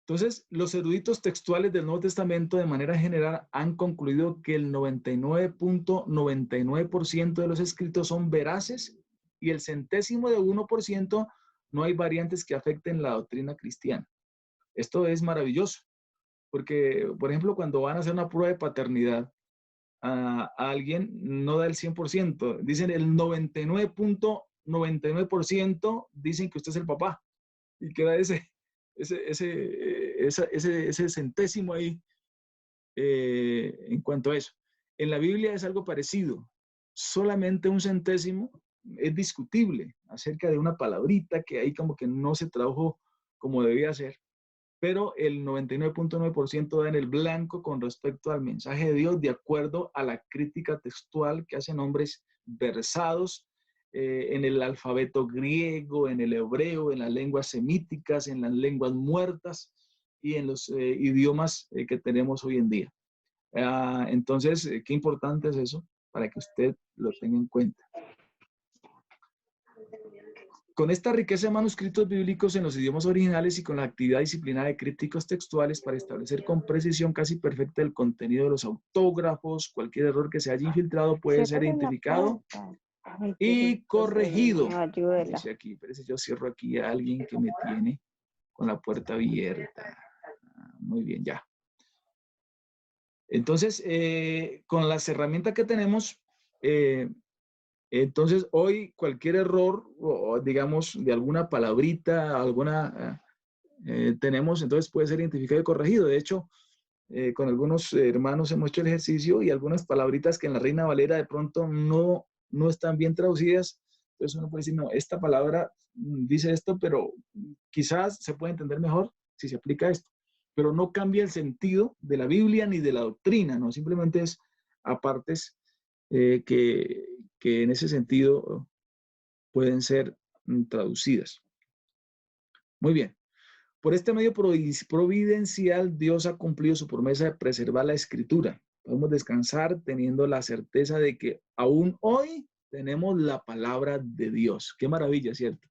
Entonces, los eruditos textuales del Nuevo Testamento de manera general han concluido que el 99.99% de los escritos son veraces y el 0.01% no hay variantes que afecten la doctrina cristiana. Esto es maravilloso, porque, por ejemplo, cuando van a hacer una prueba de paternidad a alguien, no da el 100%, dicen el 99.99% dicen que usted es el papá y queda ese centésimo ahí en cuanto a eso. En la Biblia es algo parecido. Solamente un centésimo es discutible acerca de una palabrita que ahí como que no se tradujo como debía ser, pero el 99.9% da en el blanco con respecto al mensaje de Dios de acuerdo a la crítica textual que hacen hombres versados en el alfabeto griego, en el hebreo, en las lenguas semíticas, en las lenguas muertas y en los idiomas que tenemos hoy en día. Entonces, qué importante es eso para que usted lo tenga en cuenta. Con esta riqueza de manuscritos bíblicos en los idiomas originales y con la actividad disciplinaria de críticos textuales para establecer con precisión casi perfecta el contenido de los autógrafos, cualquier error que se haya infiltrado puede ser identificado y corregido. Dice aquí, parece yo cierro aquí a alguien que me tiene con la puerta abierta. Muy bien, ya. Entonces, con las herramientas que tenemos, entonces hoy cualquier error, o digamos, de alguna palabrita, tenemos, entonces puede ser identificado y corregido. De hecho, con algunos hermanos hemos hecho el ejercicio y algunas palabritas que en la Reina Valera de pronto no están bien traducidas. Entonces uno puede decir, no, esta palabra dice esto, pero quizás se puede entender mejor si se aplica esto. Pero no cambia el sentido de la Biblia ni de la doctrina, ¿no? Simplemente es apartes que en ese sentido pueden ser traducidas. Muy bien. Por este medio providencial, Dios ha cumplido su promesa de preservar la Escritura. Podemos descansar teniendo la certeza de que aún hoy tenemos la palabra de Dios. Qué maravilla, ¿cierto?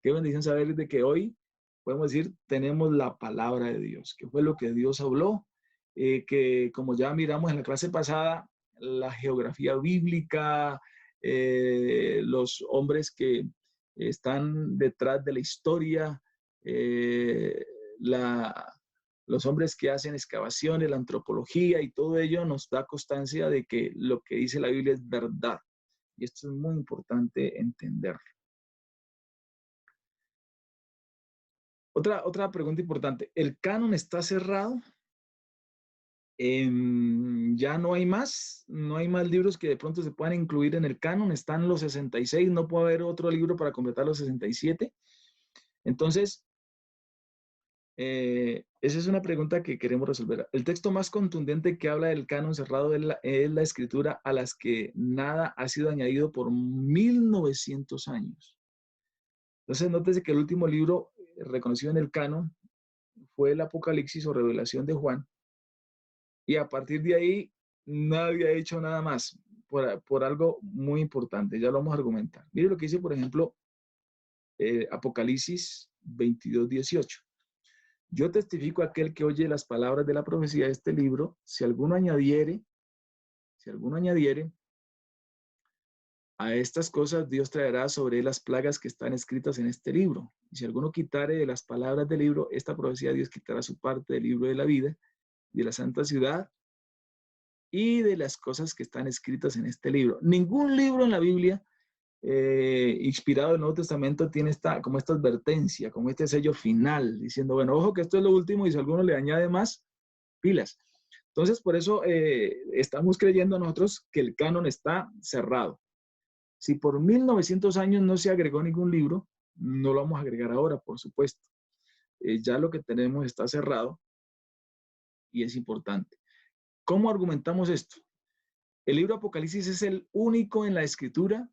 Qué bendición saber de que hoy, podemos decir, tenemos la palabra de Dios, que fue lo que Dios habló, que como ya miramos en la clase pasada, la geografía bíblica, los hombres que están detrás de la historia, los hombres que hacen excavaciones, la antropología y todo ello nos da constancia de que lo que dice la Biblia es verdad. Y esto es muy importante entenderlo. Otra pregunta importante. ¿El canon está cerrado? Ya no hay más libros que de pronto se puedan incluir en el canon. Están los 66, no puede haber otro libro para completar los 67. Entonces, esa es una pregunta que queremos resolver. El texto más contundente que habla del canon cerrado es la escritura a las que nada ha sido añadido por 1900 años. Entonces, nótese que el último libro reconocido en el canon fue el Apocalipsis o Revelación de Juan. Y a partir de ahí, nadie ha hecho nada más por algo muy importante. Ya lo vamos a argumentar. Mire lo que dice, por ejemplo, Apocalipsis 22:18. Yo testifico a aquel que oye las palabras de la profecía de este libro, si alguno añadiere A estas cosas Dios traerá sobre él las plagas que están escritas en este libro. Y si alguno quitare de las palabras del libro, esta profecía Dios quitará su parte del libro de la vida, de la santa ciudad y de las cosas que están escritas en este libro. Ningún libro en la Biblia inspirado del Nuevo Testamento tiene como esta advertencia, como este sello final, diciendo, bueno, ojo que esto es lo último y si alguno le añade más, pilas. Entonces, por eso estamos creyendo nosotros que el canon está cerrado. Si por 1900 años no se agregó ningún libro, no lo vamos a agregar ahora, por supuesto. Ya lo que tenemos está cerrado y es importante. ¿Cómo argumentamos esto? El libro Apocalipsis es el único en la Escritura,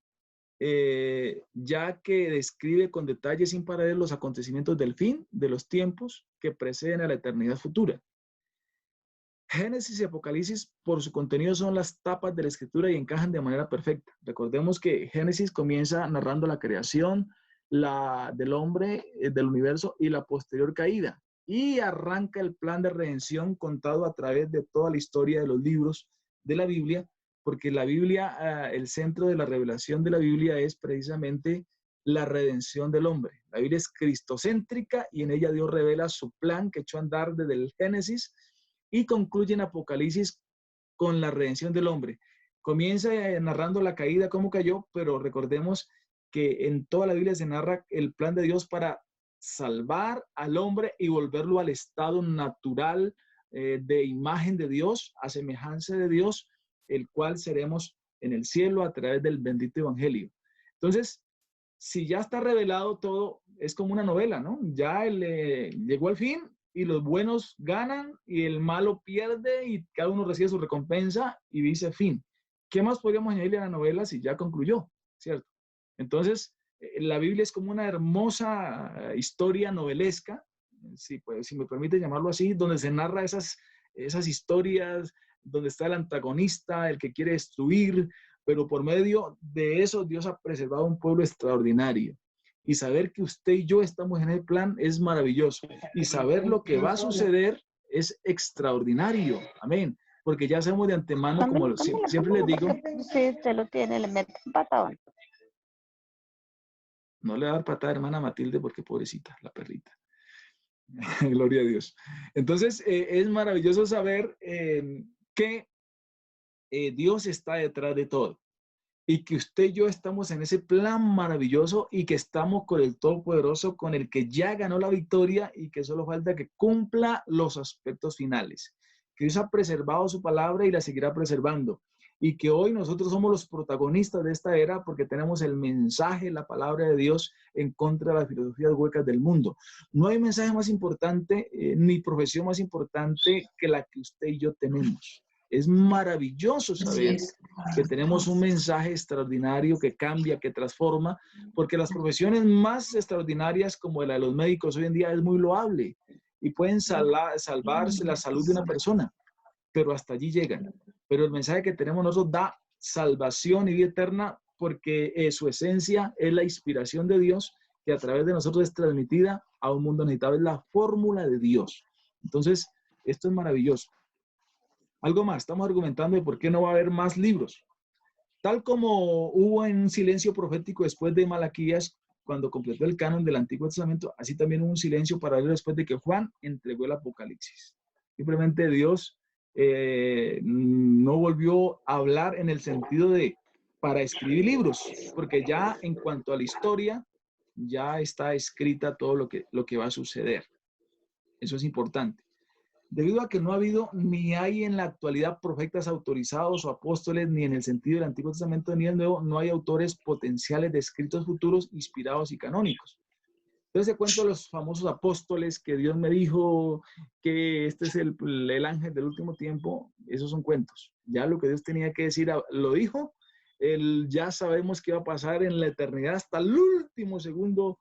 ya que describe con detalles sin paralelo los acontecimientos del fin de los tiempos que preceden a la eternidad futura. Génesis y Apocalipsis, por su contenido, son las tapas de la Escritura y encajan de manera perfecta. Recordemos que Génesis comienza narrando la creación del hombre, del universo y la posterior caída. Y arranca el plan de redención contado a través de toda la historia de los libros de la Biblia, porque la Biblia, el centro de la revelación de la Biblia es precisamente la redención del hombre. La Biblia es cristocéntrica y en ella Dios revela su plan que echó a andar desde el Génesis y concluye en Apocalipsis con la redención del hombre. Comienza narrando la caída, cómo cayó, pero recordemos que en toda la Biblia se narra el plan de Dios para salvar al hombre y volverlo al estado natural de imagen de Dios, a semejanza de Dios, el cual seremos en el cielo a través del bendito evangelio. Entonces, si ya está revelado todo, es como una novela, ¿no? Ya llegó al fin y los buenos ganan y el malo pierde y cada uno recibe su recompensa y dice fin. ¿Qué más podríamos añadirle a la novela si ya concluyó? ¿Cierto? Entonces, la Biblia es como una hermosa historia novelesca, si me permite llamarlo así, donde se narra esas historias, donde está el antagonista, el que quiere destruir, pero por medio de eso Dios ha preservado un pueblo extraordinario. Y saber que usted y yo estamos en el plan es maravilloso. Y saber lo que va a suceder es extraordinario. Amén. Porque ya sabemos de antemano, como siempre les digo. Si usted lo tiene, le mete un patadón. No le va a dar patada, hermana Matilde, porque pobrecita, la perrita. Gloria a Dios. Entonces, es maravilloso saber que Dios está detrás de todo. Y que usted y yo estamos en ese plan maravilloso y que estamos con el Todopoderoso, con el que ya ganó la victoria y que solo falta que cumpla los aspectos finales. Que Dios ha preservado su palabra y la seguirá preservando. Y que hoy nosotros somos los protagonistas de esta era porque tenemos el mensaje, la palabra de Dios en contra de las filosofías huecas del mundo. No hay mensaje más importante ni profesión más importante que la que usted y yo tenemos. Es maravilloso saber que tenemos un mensaje extraordinario que cambia, que transforma, porque las profesiones más extraordinarias como la de los médicos hoy en día es muy loable y pueden salvarse la salud de una persona, pero hasta allí llegan. Pero el mensaje que tenemos nosotros da salvación y vida eterna porque su esencia es la inspiración de Dios que a través de nosotros es transmitida a un mundo necesitado. Es la fórmula de Dios. Entonces, esto es maravilloso. Algo más, estamos argumentando de por qué no va a haber más libros. Tal como hubo un silencio profético después de Malaquías, cuando completó el canon del Antiguo Testamento, así también hubo un silencio paralelo después de que Juan entregó el Apocalipsis. Simplemente Dios no volvió a hablar en el sentido de para escribir libros, porque ya en cuanto a la historia, ya está escrita todo lo que va a suceder. Eso es importante. Debido a que no ha habido ni hay en la actualidad profetas autorizados o apóstoles, ni en el sentido del Antiguo Testamento ni del Nuevo, no hay autores potenciales de escritos futuros inspirados y canónicos. Entonces se cuento los famosos apóstoles que Dios me dijo que este es el ángel del último tiempo. Esos son cuentos. Ya lo que Dios tenía que decir lo dijo. Ya sabemos qué va a pasar en la eternidad hasta el último segundo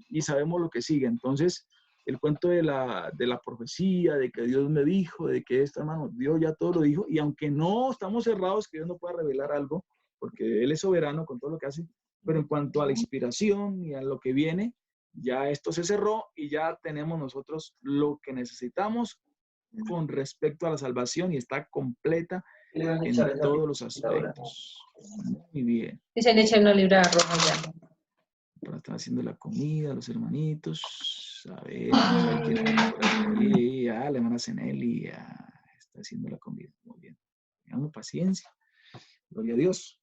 y sabemos lo que sigue. Entonces, el cuento de la profecía, de que Dios me dijo, de que esto, hermano, Dios ya todo lo dijo. Y aunque no estamos cerrados, que Dios no pueda revelar algo, porque Él es soberano con todo lo que hace, pero en cuanto a la inspiración y a lo que viene, ya esto se cerró y ya tenemos nosotros lo que necesitamos con respecto a la salvación y está completa en todos los aspectos. Muy bien. Y se le echa una libra roja ya. Para estar haciendo la comida, los hermanitos. A ver, por aquí. La hermana Cenelia está haciendo la comida. Muy bien. Tengamos paciencia. Gloria a Dios.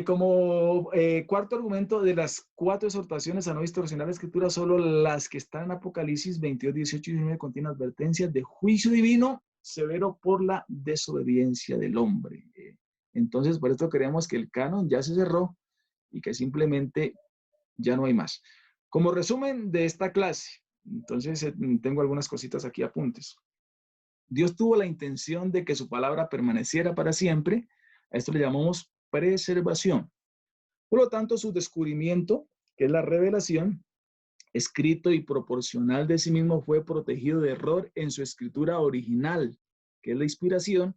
Como cuarto argumento de las 4 exhortaciones a no distorsionar la escritura, solo las que están en Apocalipsis 22, 18 y 19 contienen advertencias de juicio divino severo por la desobediencia del hombre. Entonces, por esto creemos que el canon ya se cerró y que simplemente ya no hay más. Como resumen de esta clase, entonces tengo algunas cositas aquí, apuntes. Dios tuvo la intención de que su palabra permaneciera para siempre. A esto le llamamos preservación. Por lo tanto, su descubrimiento, que es la revelación, escrito y proporcional de sí mismo, fue protegido de error en su escritura original, que es la inspiración,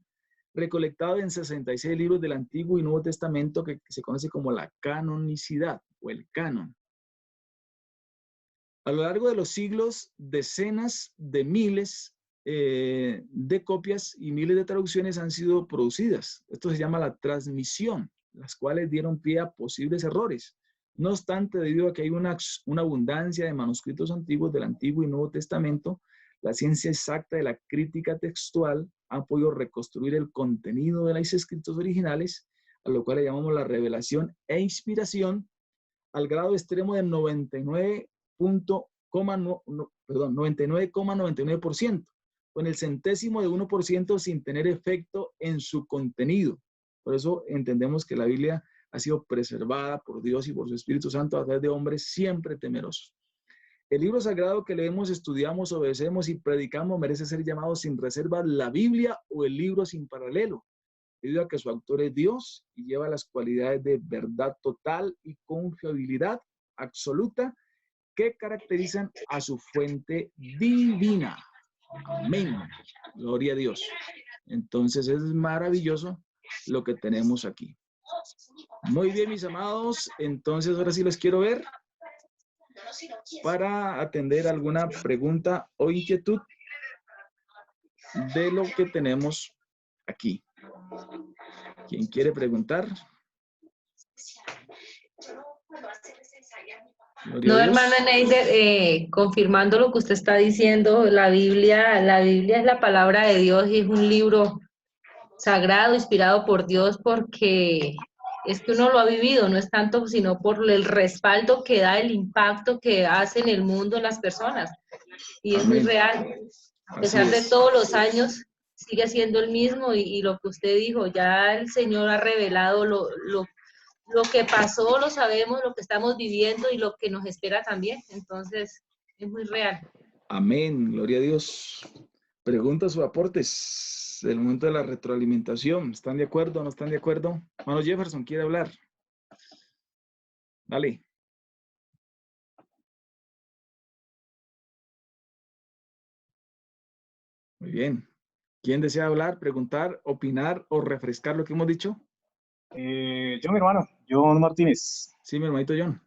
recolectado en 66 libros del Antiguo y Nuevo Testamento, que se conoce como la canonicidad o el canon. A lo largo de los siglos, decenas de miles de copias y miles de traducciones han sido producidas. Esto se llama la transmisión, las cuales dieron pie a posibles errores. No obstante, debido a que hay una abundancia de manuscritos antiguos del Antiguo y Nuevo Testamento, la ciencia exacta de la crítica textual ha podido reconstruir el contenido de los escritos originales, a lo cual le llamamos la revelación e inspiración, al grado extremo del 99,99%, con el centésimo de 1% sin tener efecto en su contenido. Por eso entendemos que la Biblia ha sido preservada por Dios y por su Espíritu Santo a través de hombres siempre temerosos. El libro sagrado que leemos, estudiamos, obedecemos y predicamos merece ser llamado sin reserva la Biblia o el libro sin paralelo, debido a que su autor es Dios y lleva las cualidades de verdad total y confiabilidad absoluta que caracterizan a su fuente divina. Amén. Gloria a Dios. Entonces es maravilloso lo que tenemos aquí. Muy bien, mis amados. Entonces ahora sí los quiero ver para atender alguna pregunta o inquietud de lo que tenemos aquí. ¿Quién quiere preguntar? No, hermana Neider, confirmando lo que usted está diciendo, la Biblia es la palabra de Dios y es un libro sagrado, inspirado por Dios, porque es que uno lo ha vivido, no es tanto sino por el respaldo que da, el impacto que hace en el mundo, en las personas, y es muy real. A pesar de todos los años, sigue siendo el mismo, y lo que usted dijo, ya el Señor ha revelado lo que pasó, lo sabemos, lo que estamos viviendo y lo que nos espera también. Entonces, es muy real. Amén, gloria a Dios. Preguntas o aportes del momento de la retroalimentación. ¿Están de acuerdo o no están de acuerdo? Hermano Jefferson, ¿quiere hablar? Dale. Muy bien. ¿Quién desea hablar, preguntar, opinar o refrescar lo que hemos dicho? Yo, mi hermano, John Martínez. Sí, mi hermanito John.